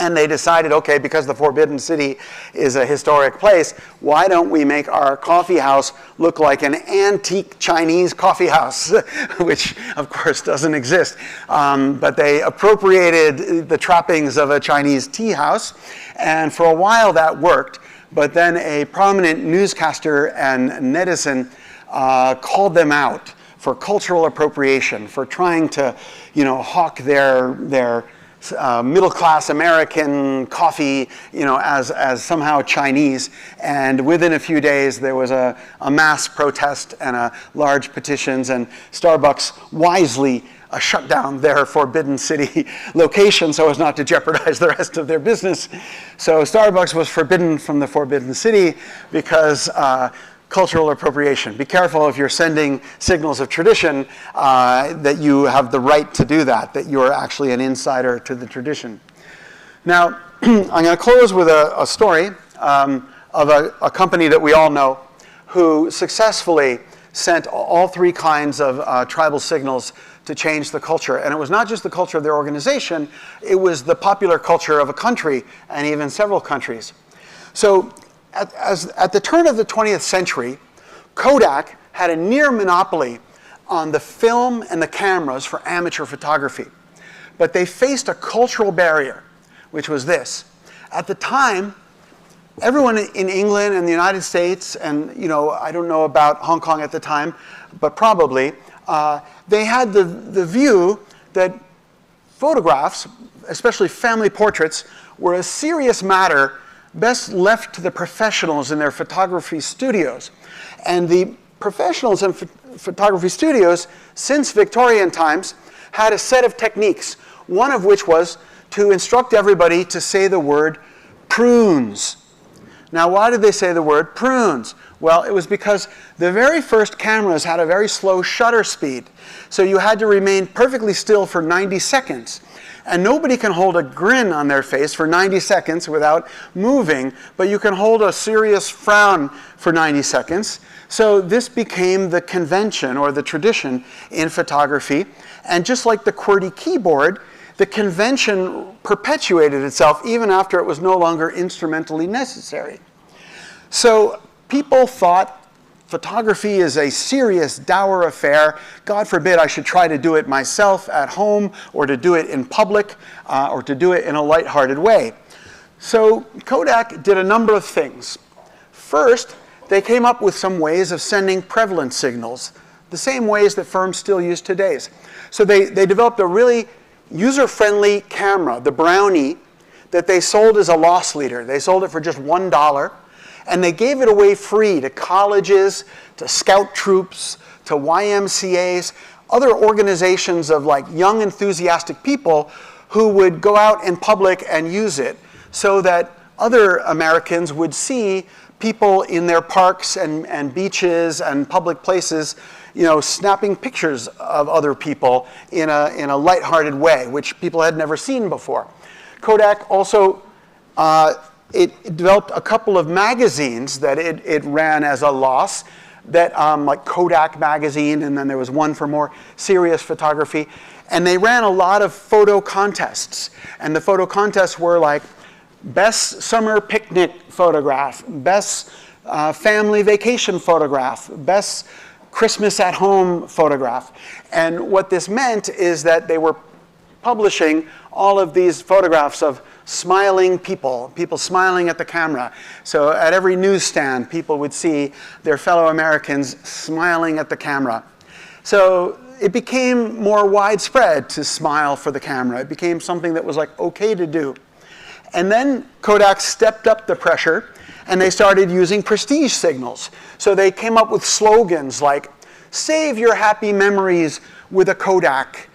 And they decided, okay, because the Forbidden City is a historic place, why don't we make our coffee house look like an antique Chinese coffee house, which of course doesn't exist. But they appropriated the trappings of a Chinese tea house, and for a while that worked. But then a prominent newscaster and netizen called them out for cultural appropriation, for trying to, hawk their middle-class American coffee, as somehow Chinese. And within a few days, there was a mass protest and large petitions, and Starbucks wisely shut down their Forbidden City location so as not to jeopardize the rest of their business. So Starbucks was forbidden from the Forbidden City because cultural appropriation. Be careful if you're sending signals of tradition that you have the right to do that you are actually an insider to the tradition. Now, I'm going to close with a story of a company that we all know who successfully sent all three kinds of tribal signals to change the culture. And it was not just the culture of their organization, it was the popular culture of a country and even several countries. So at the turn of the 20th century, Kodak had a near monopoly on the film and the cameras for amateur photography. But they faced a cultural barrier, which was this. At the time, everyone in England and the United States, and I don't know about Hong Kong at the time, but probably, they had the view that photographs, especially family portraits, were a serious matter best left to the professionals in their photography studios. And the professionals in photography studios, since Victorian times, had a set of techniques, one of which was to instruct everybody to say the word prunes. Now, why did they say the word prunes? Well, it was because the very first cameras had a very slow shutter speed. So you had to remain perfectly still for 90 seconds. And nobody can hold a grin on their face for 90 seconds without moving, but you can hold a serious frown for 90 seconds. So this became the convention or the tradition in photography. And just like the QWERTY keyboard, the convention perpetuated itself even after it was no longer instrumentally necessary. So people thought photography is a serious, dour affair. God forbid I should try to do it myself at home, or to do it in public, or to do it in a lighthearted way. So Kodak did a number of things. First, they came up with some ways of sending prevalent signals, the same ways that firms still use today. So they developed a really user-friendly camera, the Brownie, that they sold as a loss leader. They sold it for just $1. And they gave it away free to colleges, to scout troops, to YMCAs, other organizations of young enthusiastic people who would go out in public and use it so that other Americans would see people in their parks and beaches and public places, snapping pictures of other people in a lighthearted way, which people had never seen before. Kodak also it developed a couple of magazines that it ran as a loss, that like Kodak magazine, and then there was one for more serious photography. And they ran a lot of photo contests. And the photo contests were like best summer picnic photograph, best family vacation photograph, best Christmas at home photograph. And what this meant is that they were publishing all of these photographs of smiling people, people smiling at the camera. So at every newsstand, people would see their fellow Americans smiling at the camera. So it became more widespread to smile for the camera. It became something that was like okay to do. And then Kodak stepped up the pressure and they started using prestige signals. So they came up with slogans like, save your happy memories with a Kodak.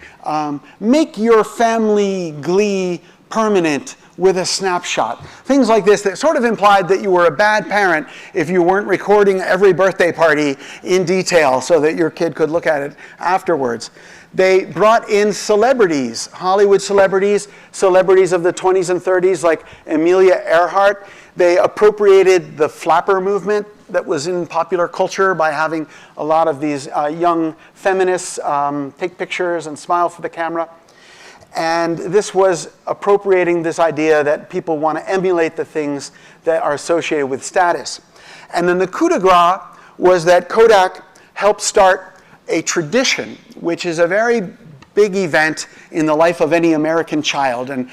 Make your family glee permanent with a snapshot. Things like this that sort of implied that you were a bad parent if you weren't recording every birthday party in detail so that your kid could look at it afterwards. They brought in celebrities, Hollywood celebrities, celebrities of the 20s and 30s like Amelia Earhart. They appropriated the flapper movement that was in popular culture by having a lot of these young feminists take pictures and smile for the camera. And this was appropriating this idea that people want to emulate the things that are associated with status. And then the coup de grace was that Kodak helped start a tradition, which is a very big event in the life of any American child. And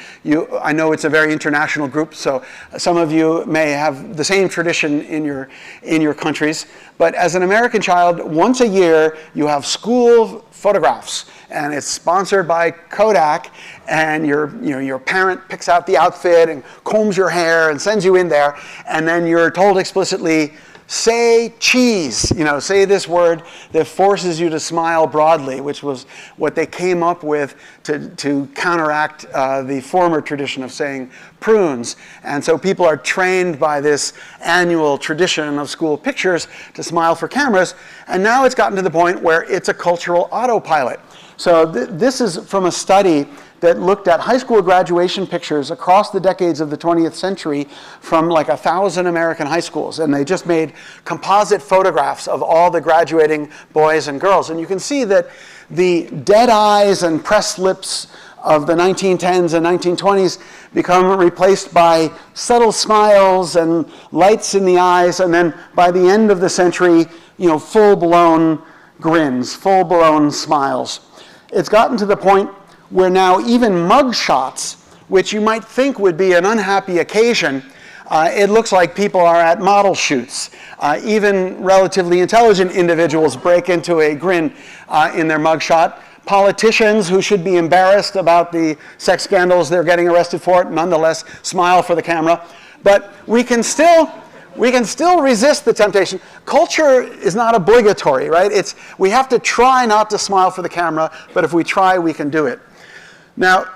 I know it's a very international group, so some of you may have the same tradition in your countries. But as an American child, once a year, you have school photographs. And it's sponsored by Kodak, and your parent picks out the outfit and combs your hair and sends you in there, and then you're told explicitly, say cheese, say this word that forces you to smile broadly, which was what they came up with to counteract the former tradition of saying prunes. And so people are trained by this annual tradition of school pictures to smile for cameras, and now it's gotten to the point where it's a cultural autopilot. So this is from a study that looked at high school graduation pictures across the decades of the 20th century from like 1,000 American high schools. And they just made composite photographs of all the graduating boys and girls. And you can see that the dead eyes and pressed lips of the 1910s and 1920s become replaced by subtle smiles and lights in the eyes. And then by the end of the century, full-blown grins, full-blown smiles. It's gotten to the point where now even mug shots, which you might think would be an unhappy occasion, it looks like people are at model shoots. Even relatively intelligent individuals break into a grin in their mug shot. Politicians who should be embarrassed about the sex scandals they're getting arrested for, nonetheless smile for the camera. But we can still resist the temptation. Culture is not obligatory, right? We have to try not to smile for the camera, but if we try, we can do it. Now,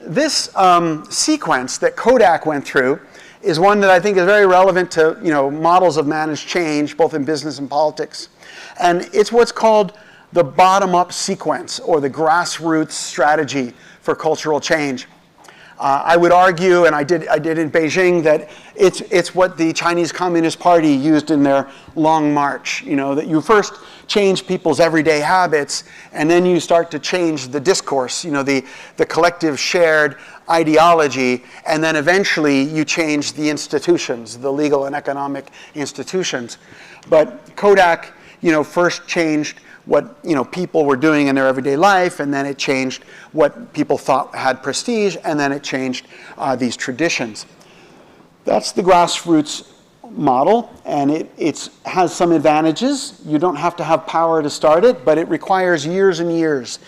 this sequence that Kodak went through is one that I think is very relevant to models of managed change, both in business and politics. And it's what's called the bottom-up sequence, or the grassroots strategy for cultural change. I would argue, and I did in Beijing, that it's what the Chinese Communist Party used in their Long March. That you first change people's everyday habits, and then you start to change the discourse, the collective shared ideology, and then eventually you change the institutions, the legal and economic institutions. But Kodak, first changed what people were doing in their everyday life, and then it changed what people thought had prestige, and then it changed these traditions. That's the grassroots model, and it has some advantages. You don't have to have power to start it, but it requires years and years.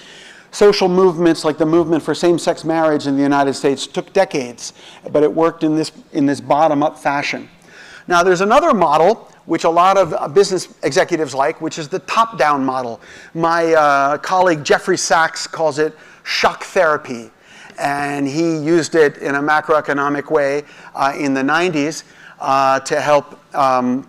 Social movements like the movement for same-sex marriage in the United States took decades, but it worked in this bottom-up fashion. Now, there's another model which a lot of business executives like, which is the top-down model. My colleague Jeffrey Sachs calls it shock therapy, and he used it in a macroeconomic way in the 90s to help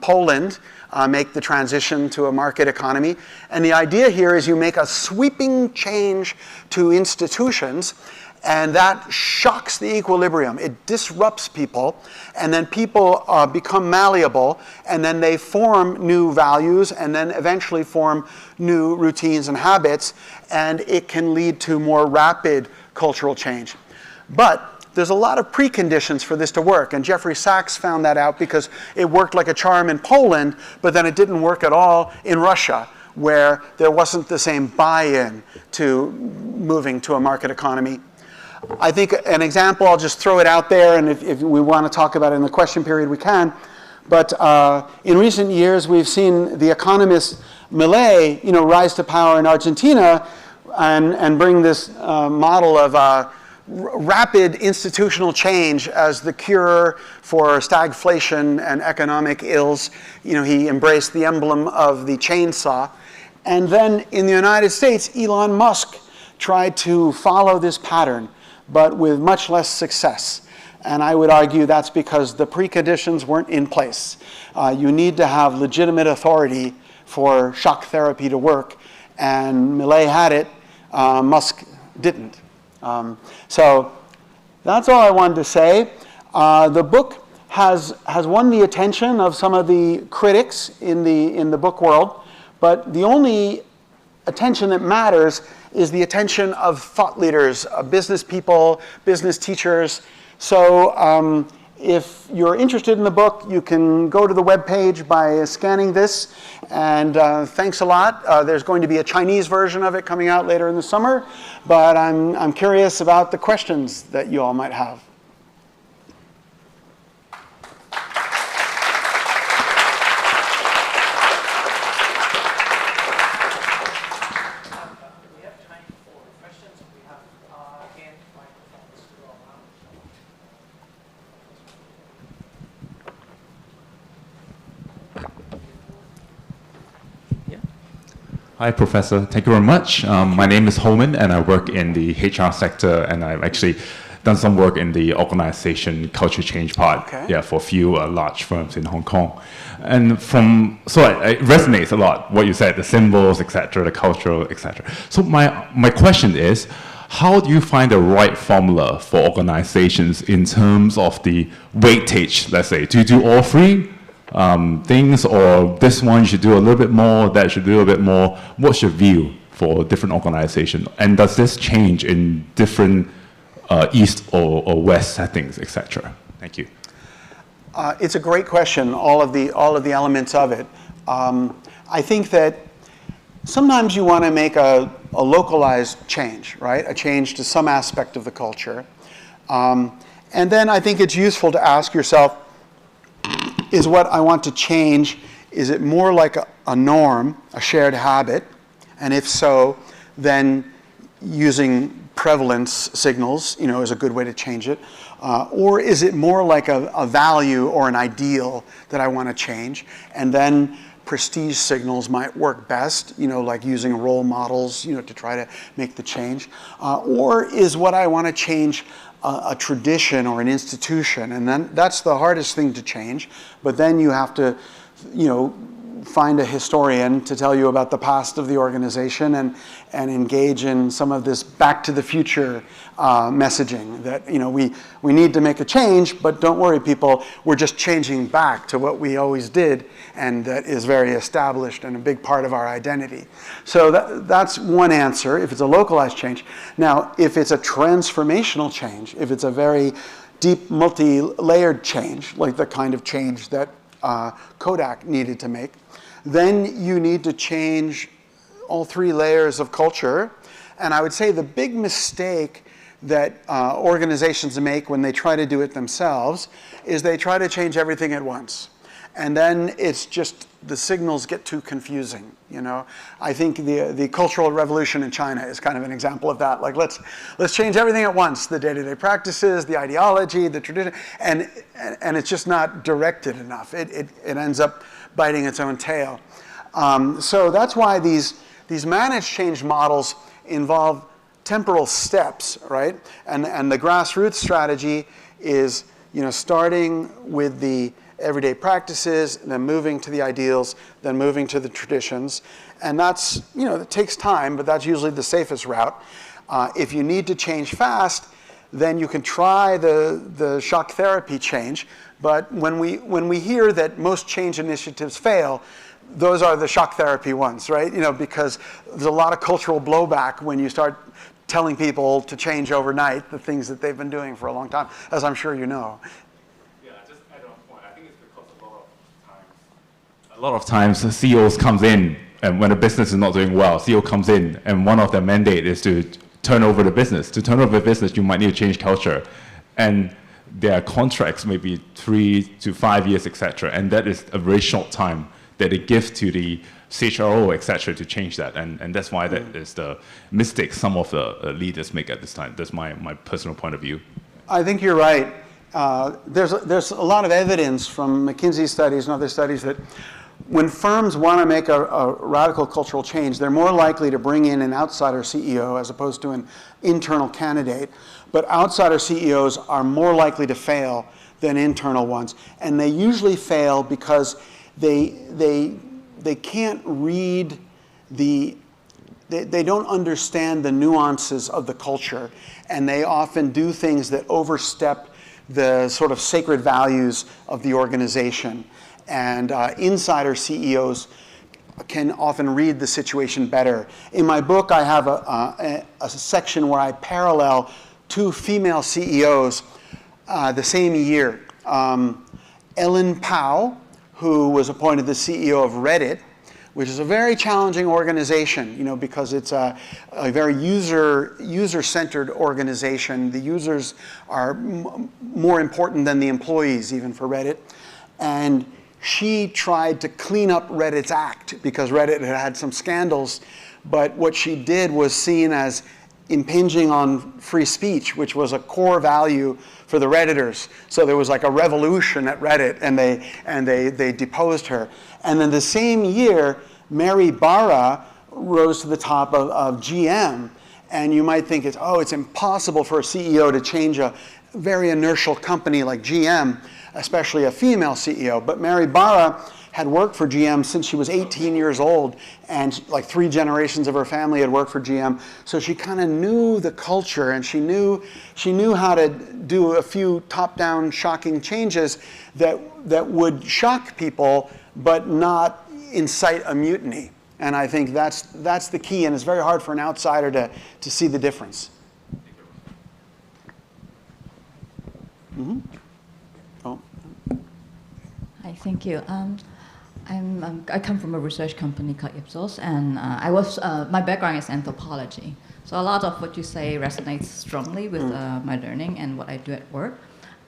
Poland make the transition to a market economy. And the idea here is you make a sweeping change to institutions, and that shocks the equilibrium. It disrupts people, and then people become malleable, and then they form new values, and then eventually form new routines and habits, and it can lead to more rapid cultural change. But there's a lot of preconditions for this to work, and Jeffrey Sachs found that out because it worked like a charm in Poland, but then it didn't work at all in Russia, where there wasn't the same buy-in to moving to a market economy. I think an example, I'll just throw it out there, and if we want to talk about it in the question period, we can. But in recent years, we've seen the economist Milei, rise to power in Argentina and bring this model of rapid institutional change as the cure for stagflation and economic ills. He embraced the emblem of the chainsaw. And then in the United States, Elon Musk tried to follow this pattern, but with much less success. And I would argue that's because the preconditions weren't in place. You need to have legitimate authority for shock therapy to work, and Milei had it, Musk didn't. So that's all I wanted to say. The book has won the attention of some of the critics in the book world, but the only attention that matters is the attention of thought leaders, business people, business teachers. So if you're interested in the book, you can go to the webpage by scanning this. And thanks a lot. There's going to be a Chinese version of it coming out later in the summer. But I'm curious about the questions that you all might have. We have time for questions. We have hand microphones to go around. Hi, Professor. Thank you very much. My name is Holman, and I work in the HR sector, and I've actually done some work in the organization culture change part, for a few large firms in Hong Kong. And it resonates a lot, what you said, the symbols, etc., the cultural, etc. So my question is, how do you find the right formula for organizations in terms of the weightage, let's say? Do you do all three? Things, or this one should do a little bit more, that should do a little bit more? What's your view for different organizations? And does this change in different East or West settings, etc.? Thank you. It's a great question, all of the elements of it. I think that sometimes you want to make a localized change, right? A change to some aspect of the culture. And then I think it's useful to ask yourself, is what I want to change, is it more like a norm, a shared habit? And if so, then using prevalence signals, is a good way to change it. Or is it more like a value or an ideal that I want to change? And then prestige signals might work best, like using role models, to try to make the change. Or is what I want to change a tradition or an institution? And then that's the hardest thing to change. But then you have to, find a historian to tell you about the past of the organization and engage in some of this back to the future messaging that, we need to make a change, but don't worry, people, we're just changing back to what we always did, and that is very established and a big part of our identity. So that's one answer, if it's a localized change. Now, if it's a transformational change, if it's a very deep, multi-layered change, like the kind of change that Kodak needed to make, then you need to change all three layers of culture. And I would say the big mistake that organizations make when they try to do it themselves is they try to change everything at once. And then it's just, the signals get too confusing, I think the Cultural Revolution in China is kind of an example of that. Like, let's change everything at once, the day-to-day practices, the ideology, the tradition, and it's just not directed enough. It ends up biting its own tail. So that's why these managed change models involve temporal steps, right? And the grassroots strategy is, starting with the everyday practices, then moving to the ideals, then moving to the traditions. And that's, it takes time, but that's usually the safest route. If you need to change fast, then you can try the shock therapy change. But when we hear that most change initiatives fail, those are the shock therapy ones, right? Because there's a lot of cultural blowback when you start telling people to change overnight the things that they've been doing for a long time, as I'm sure you know. A lot of times, the CEOs comes in, and when a business is not doing well, CEO comes in, and one of their mandate is to turn over the business. To turn over the business, you might need to change culture. And there are contracts, maybe 3 to 5 years, etc. And that is a very short time that they give to the CHRO, etc., to change that. And that's why that is the mistake some of the leaders make at this time. That's my personal point of view. I think you're right. There's a lot of evidence from McKinsey studies and other studies that when firms want to make a radical cultural change, they're more likely to bring in an outsider CEO as opposed to an internal candidate. But outsider CEOs are more likely to fail than internal ones. And they usually fail because they can't read they don't understand the nuances of the culture. And they often do things that overstep the sort of sacred values of the organization. And insider CEOs can often read the situation better. In my book, I have a section where I parallel 2 female CEOs the same year. Ellen Pao, who was appointed the CEO of Reddit, which is a very challenging organization, you know, because it's a very user-centered organization. The users are more important than the employees, even for Reddit. And she tried to clean up Reddit's act because Reddit had some scandals. But what she did was seen as impinging on free speech, which was a core value for the Redditors. So there was like a revolution at Reddit, and they deposed her. And then the same year, Mary Barra rose to the top of GM. And you might think it's impossible for a CEO to change a very inertial company like GM, especially a female CEO. But Mary Barra had worked for GM since she was 18 years old, and like 3 generations of her family had worked for GM. So she kind of knew the culture, and she knew how to do a few top-down shocking changes that would shock people, but not incite a mutiny. And I think that's the key, and it's very hard for an outsider to see the difference. Mm-hmm. Oh. Hi, thank you. I come from a research company called Ipsos, and my background is anthropology. So a lot of what you say resonates strongly with my learning and what I do at work.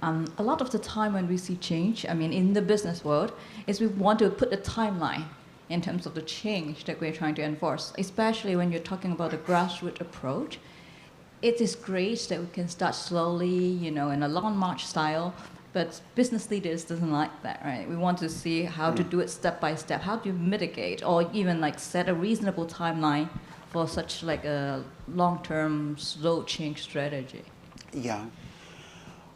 A lot of the time when we see change, I mean, in the business world, is we want to put a timeline in terms of the change that we're trying to enforce, especially when you're talking about a grassroots approach. It is great that we can start slowly, you know, in a long march style, but business leaders doesn't like that, right? We want to see how to do it step by step. How do you mitigate or even like set a reasonable timeline for such like a long-term slow change strategy? Yeah.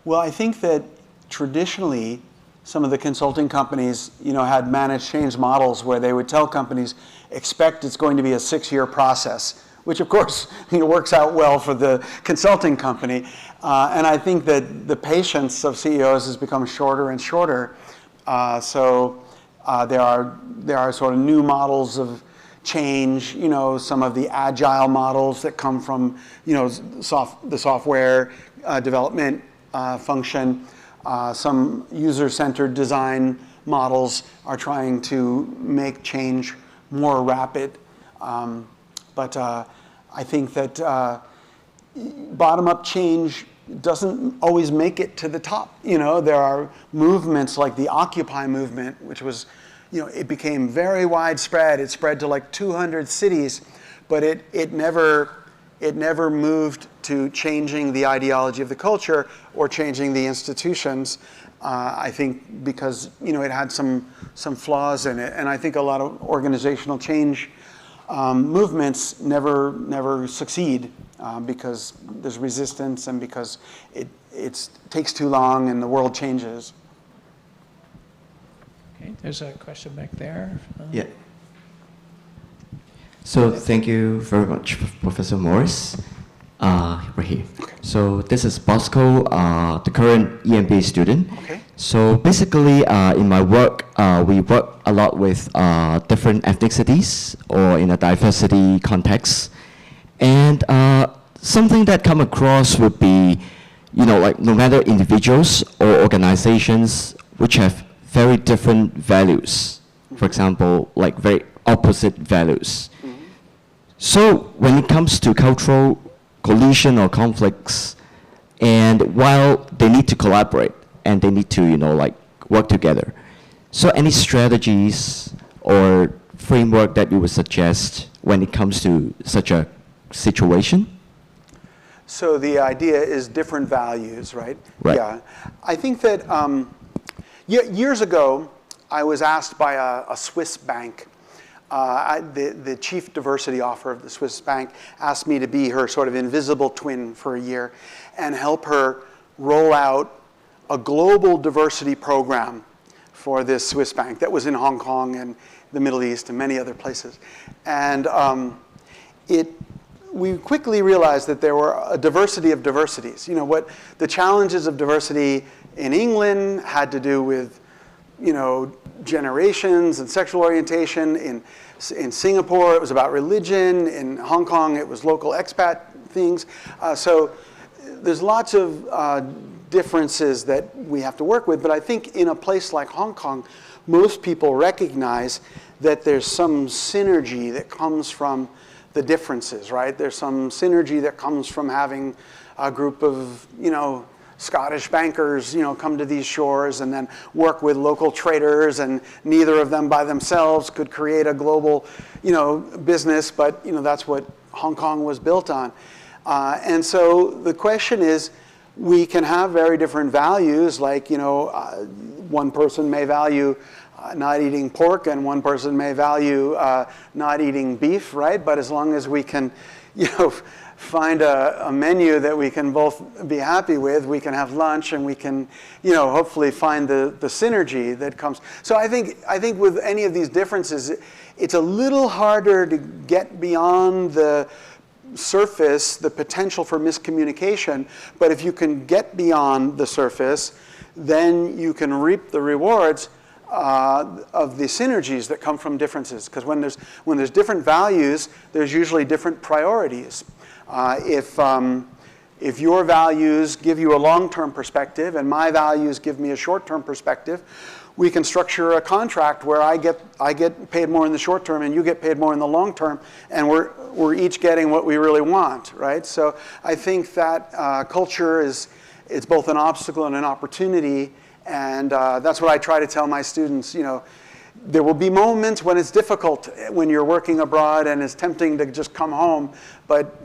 Well, I think that traditionally, some of the consulting companies, you know, had managed change models where they would tell companies, expect it's going to be a 6-year process, which of course works out well for the consulting company. And I think that the patience of CEOs has become shorter and shorter. So there are sort of new models of change, you know, some of the agile models that come from, you know, the software development function. Some user-centered design models are trying to make change more rapid. But I think that bottom-up change doesn't always make it to the top. You know, there are movements like the Occupy movement, which was, you know, it became very widespread. It spread to like 200 cities, but it never moved to changing the ideology of the culture or changing the institutions. I think because, you know, it had some flaws in it, and I think a lot of organizational change movements never succeed because there's resistance and because it takes too long and the world changes. Okay, there's a question back there. Yeah. So thank you very much, Professor Morris. Right here. Okay. So this is Bosco, the current EMBA student. Okay. So basically, in my work, we work a lot with different ethnicities or in a diversity context. And something that come across would be, you know, like no matter individuals or organizations which have very different values, for example, like very opposite values. So when it comes to cultural collision or conflicts, and while they need to collaborate and they need to, like work together. So any strategies or framework that you would suggest when it comes to such a situation? So the idea is different values, right? Right. Yeah. I think that years ago, I was asked by a Swiss bank, the chief diversity officer of the Swiss bank asked me to be her sort of invisible twin for a year and help her roll out a global diversity program for this Swiss bank that was in Hong Kong and the Middle East and many other places. And we quickly realized that there were a diversity of diversities. What the challenges of diversity in England had to do with, generations and sexual orientation. In Singapore, it was about religion. In Hong Kong, it was local expat things. So there's lots of differences that we have to work with. But I think in a place like Hong Kong, most people recognize that there's some synergy that comes from the differences, right? There's some synergy that comes from having a group of, Scottish bankers, come to these shores and then work with local traders, and neither of them by themselves could create a global, business, but, that's what Hong Kong was built on. And so the question is, we can have very different values, like, one person may value not eating pork, and one person may value not eating beef, right? But as long as we can, find a menu that we can both be happy with, we can have lunch, and we can, hopefully find the synergy that comes. So I think with any of these differences, it's a little harder to get beyond the surface, the potential for miscommunication. But if you can get beyond the surface, then you can reap the rewards of the synergies that come from differences. Because when there's different values, there's usually different priorities. If your values give you a long-term perspective and my values give me a short-term perspective, we can structure a contract where I get paid more in the short term and you get paid more in the long term, and we're each getting what we really want, right? So I think that culture it's both an obstacle and an opportunity, and that's what I try to tell my students. There will be moments when it's difficult when you're working abroad and it's tempting to just come home, but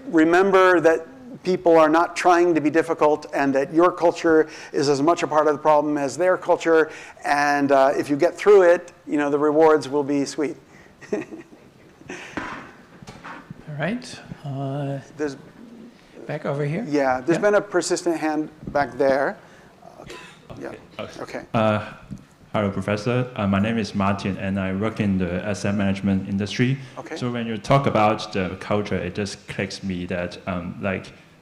remember that people are not trying to be difficult, and that your culture is as much a part of the problem as their culture, and if you get through it, the rewards will be sweet. All right. There's back over here. Yeah, there's been a persistent hand back there. Okay. Yeah. Okay. Hello, Professor. My name is Martin, and I work in the asset management industry. Okay. So when you talk about the culture, it just clicks me that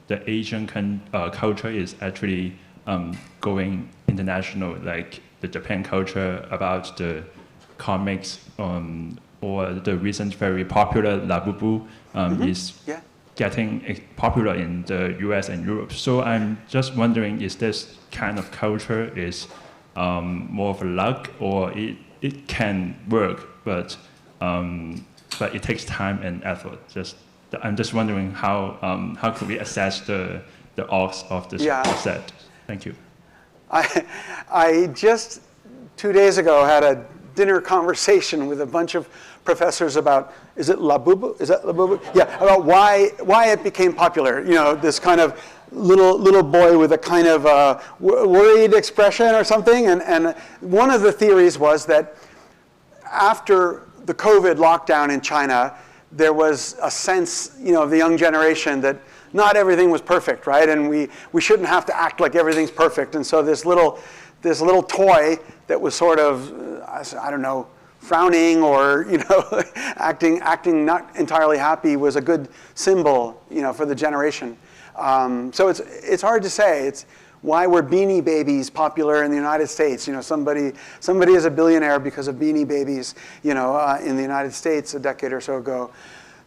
the Asian culture is actually going international, like the Japan culture about the comics or the recent very popular Labubu is getting popular in the US and Europe. So I'm just wondering, is this kind of culture is more of a luck, or it can work, but it takes time and effort? I'm just wondering how could we assess the odds of this asset? Thank you. I just 2 days ago had a dinner conversation with a bunch of professors about, is it Labubu? Is that Labubu? Yeah, about why it became popular. This kind of little boy with a kind of worried expression or something. And one of the theories was that after the COVID lockdown in China, there was a sense, of the young generation that not everything was perfect, right? And we shouldn't have to act like everything's perfect. And so this little toy that was sort of, I don't know, frowning or acting not entirely happy was a good symbol, for the generation. So it's hard to say. It's why were Beanie Babies popular in the United States? Somebody is a billionaire because of Beanie Babies, in the United States a decade or so ago.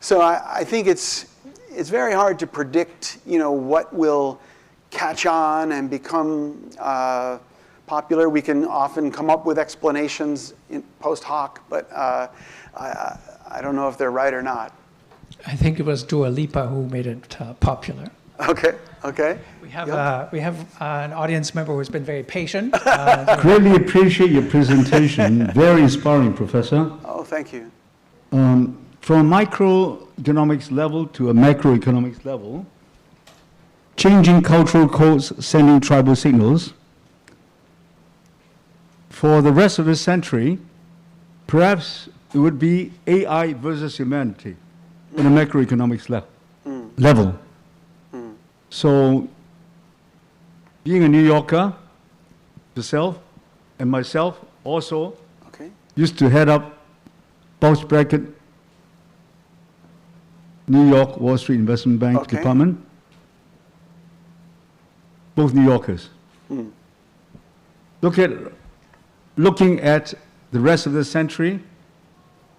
So I think it's very hard to predict, what will catch on and become popular. We can often come up with explanations post hoc, but I don't know if they're right or not. I think it was Dua Lipa who made it popular. Okay, okay. We have an audience member who's been very patient. Greatly appreciate your presentation. Very inspiring, Professor. Oh, thank you. From a microeconomics level to a macroeconomics level, changing cultural codes, sending tribal signals. For the rest of the century, perhaps it would be AI versus humanity in a macroeconomics level. So, being a New Yorker, yourself and myself also used to head up bulge bracket New York Wall Street Investment Bank Department. Both New Yorkers. Looking at the rest of the century,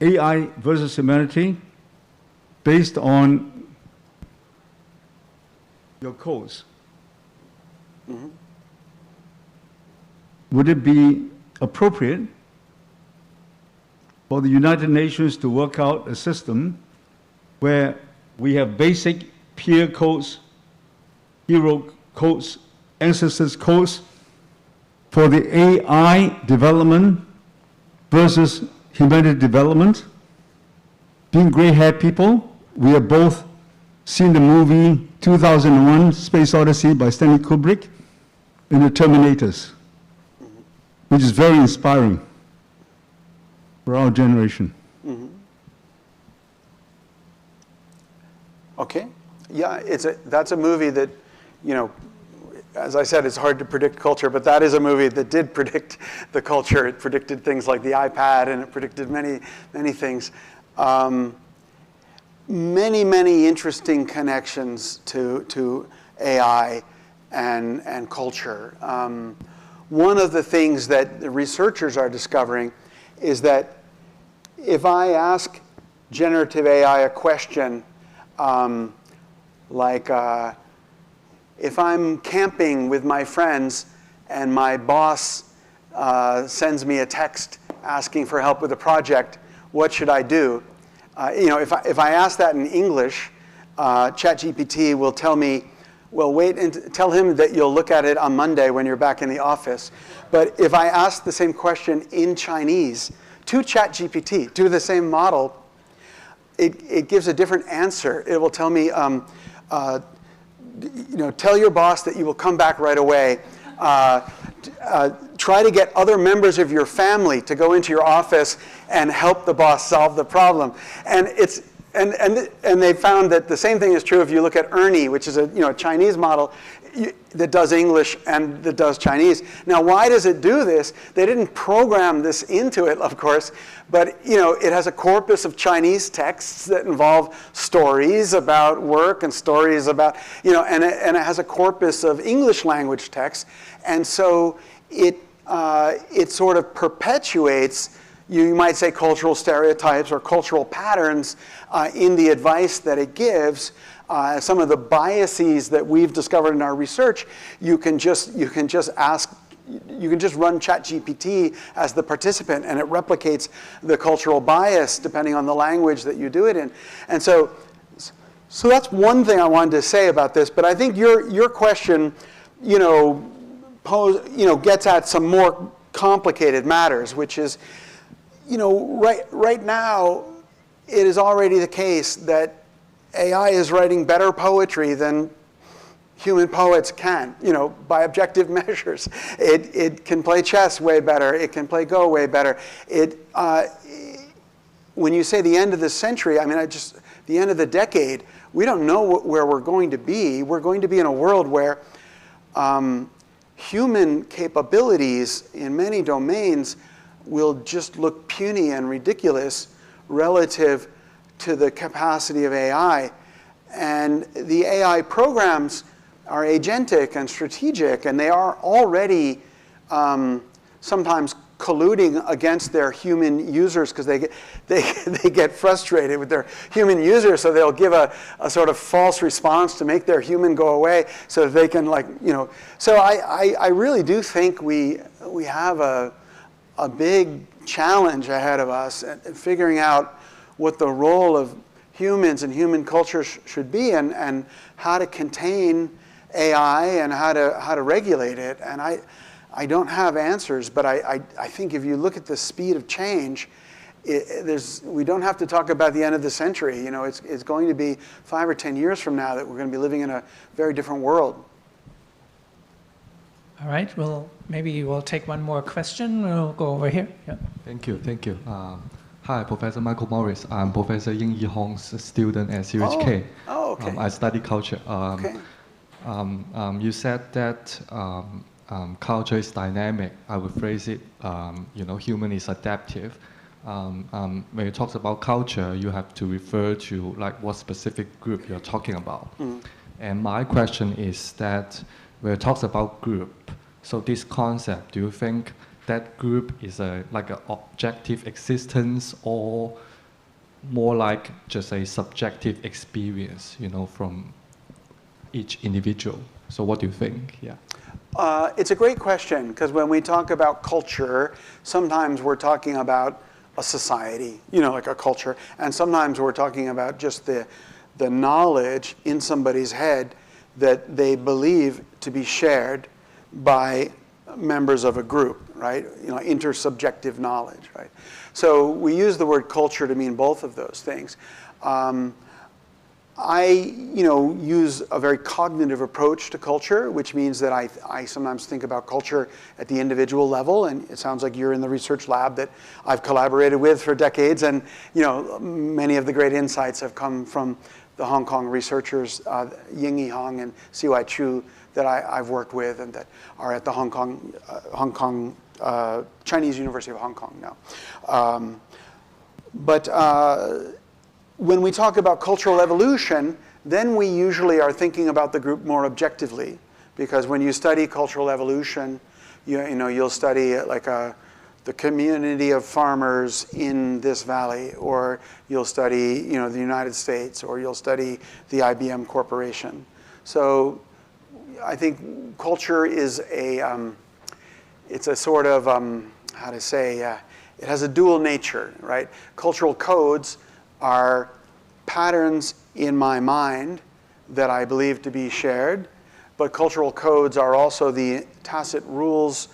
AI versus humanity, based on your codes. Would it be appropriate for the United Nations to work out a system where we have basic peer codes, hero codes, ancestors codes for the AI development versus humanity development? Being gray-haired people, we have both seen the movie 2001 Space Odyssey by Stanley Kubrick and the Terminators, which is very inspiring for our generation. Okay. Yeah, that's a movie that, you know, as I said, it's hard to predict culture, but that is a movie that did predict the culture. It predicted things like the iPad, and it predicted many, many things. Many interesting connections to AI and culture. One of the things that the researchers are discovering is that if I ask generative AI a question like, if I'm camping with my friends and my boss sends me a text asking for help with a project, what should I do? You know, if I ask that in English, ChatGPT will tell me, well, wait and tell him that you'll look at it on Monday when you're back in the office. But if I ask the same question in Chinese to ChatGPT, to the same model, it gives a different answer. It will tell me, you know, tell your boss that you will come back right away. Try to get other members of your family to go into your office and help the boss solve the problem. And they found that the same thing is true if you look at Ernie, which is a Chinese model that does English and that does Chinese. Now, why does it do this? They didn't program this into it, of course, but it has a corpus of Chinese texts that involve stories about work and stories about, and it has a corpus of English language texts, and so it sort of perpetuates, you might say, cultural stereotypes or cultural patterns in the advice that it gives. Some of the biases that we've discovered in our research, you can just run ChatGPT as the participant, and it replicates the cultural bias depending on the language that you do it in. And so that's one thing I wanted to say about this. But I think your question, gets at some more complicated matters, which is, right now, it is already the case that AI is writing better poetry than human poets can, by objective measures. It can play chess way better. It can play Go way better. When you say the end of the century, the end of the decade, we don't know where we're going to be. We're going to be in a world where human capabilities in many domains will just look puny and ridiculous relative to the capacity of AI. And the AI programs are agentic and strategic, and they are already sometimes colluding against their human users because they get frustrated with their human users, so they'll give a sort of false response to make their human go away so that they can So I really do think we have a big challenge ahead of us in figuring out what the role of humans and human culture should be, and how to contain AI and how to regulate it. And I don't have answers, but I think if you look at the speed of change, we don't have to talk about the end of the century. You know, it's going to be 5 or 10 years from now that we're going to be living in a very different world. All right, well, maybe we'll take one more question. We'll go over here. Yeah. Thank you, thank you. Hi, Professor Michael Morris. I'm Professor Ying-Yi Hong's student at CUHK. Oh, okay. I study culture. Okay. You said that culture is dynamic. I would phrase it, you know, human is adaptive. When you talk about culture, you have to refer to like what specific group you're talking about. And my question is that when it talks about group, so this concept, do you think that group is like an objective existence or more like just a subjective experience, you know, from each individual? So what do you think? Yeah. It's a great question, because when we talk about culture, sometimes we're talking about a society, you know, like a culture, and sometimes we're talking about just the knowledge in somebody's head that they believe to be shared by members of a group, right? You know, intersubjective knowledge, right? So we use the word culture to mean both of those things. I, you know, use a very cognitive approach to culture, which means that I sometimes think about culture at the individual level, and it sounds like you're in the research lab that I've collaborated with for decades, and you know, many of the great insights have come from the Hong Kong researchers, Ying-Yi Hong and C.Y. Chu, that I've worked with and that are at the Chinese University of Hong Kong now. When we talk about cultural evolution, then we usually are thinking about the group more objectively, because when you study cultural evolution, you know, you'll study like the community of farmers in this valley, or you'll study, you know, the United States, or you'll study the IBM Corporation. So I think culture is it's a sort of, how to say, it has a dual nature, right? Cultural codes are patterns in my mind that I believe to be shared, but cultural codes are also the tacit rules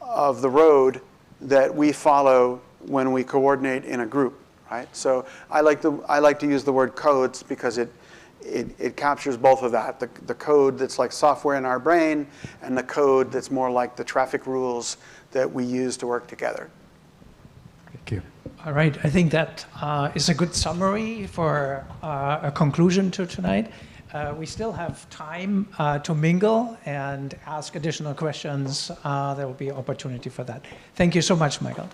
of the road that we follow when we coordinate in a group, right? So I like to use the word codes because it captures both of that, the code that's like software in our brain and the code that's more like the traffic rules that we use to work together. Thank you. All right, I think that is a good summary for a conclusion to tonight. We still have time to mingle and ask additional questions. There will be opportunity for that. Thank you so much, Michael.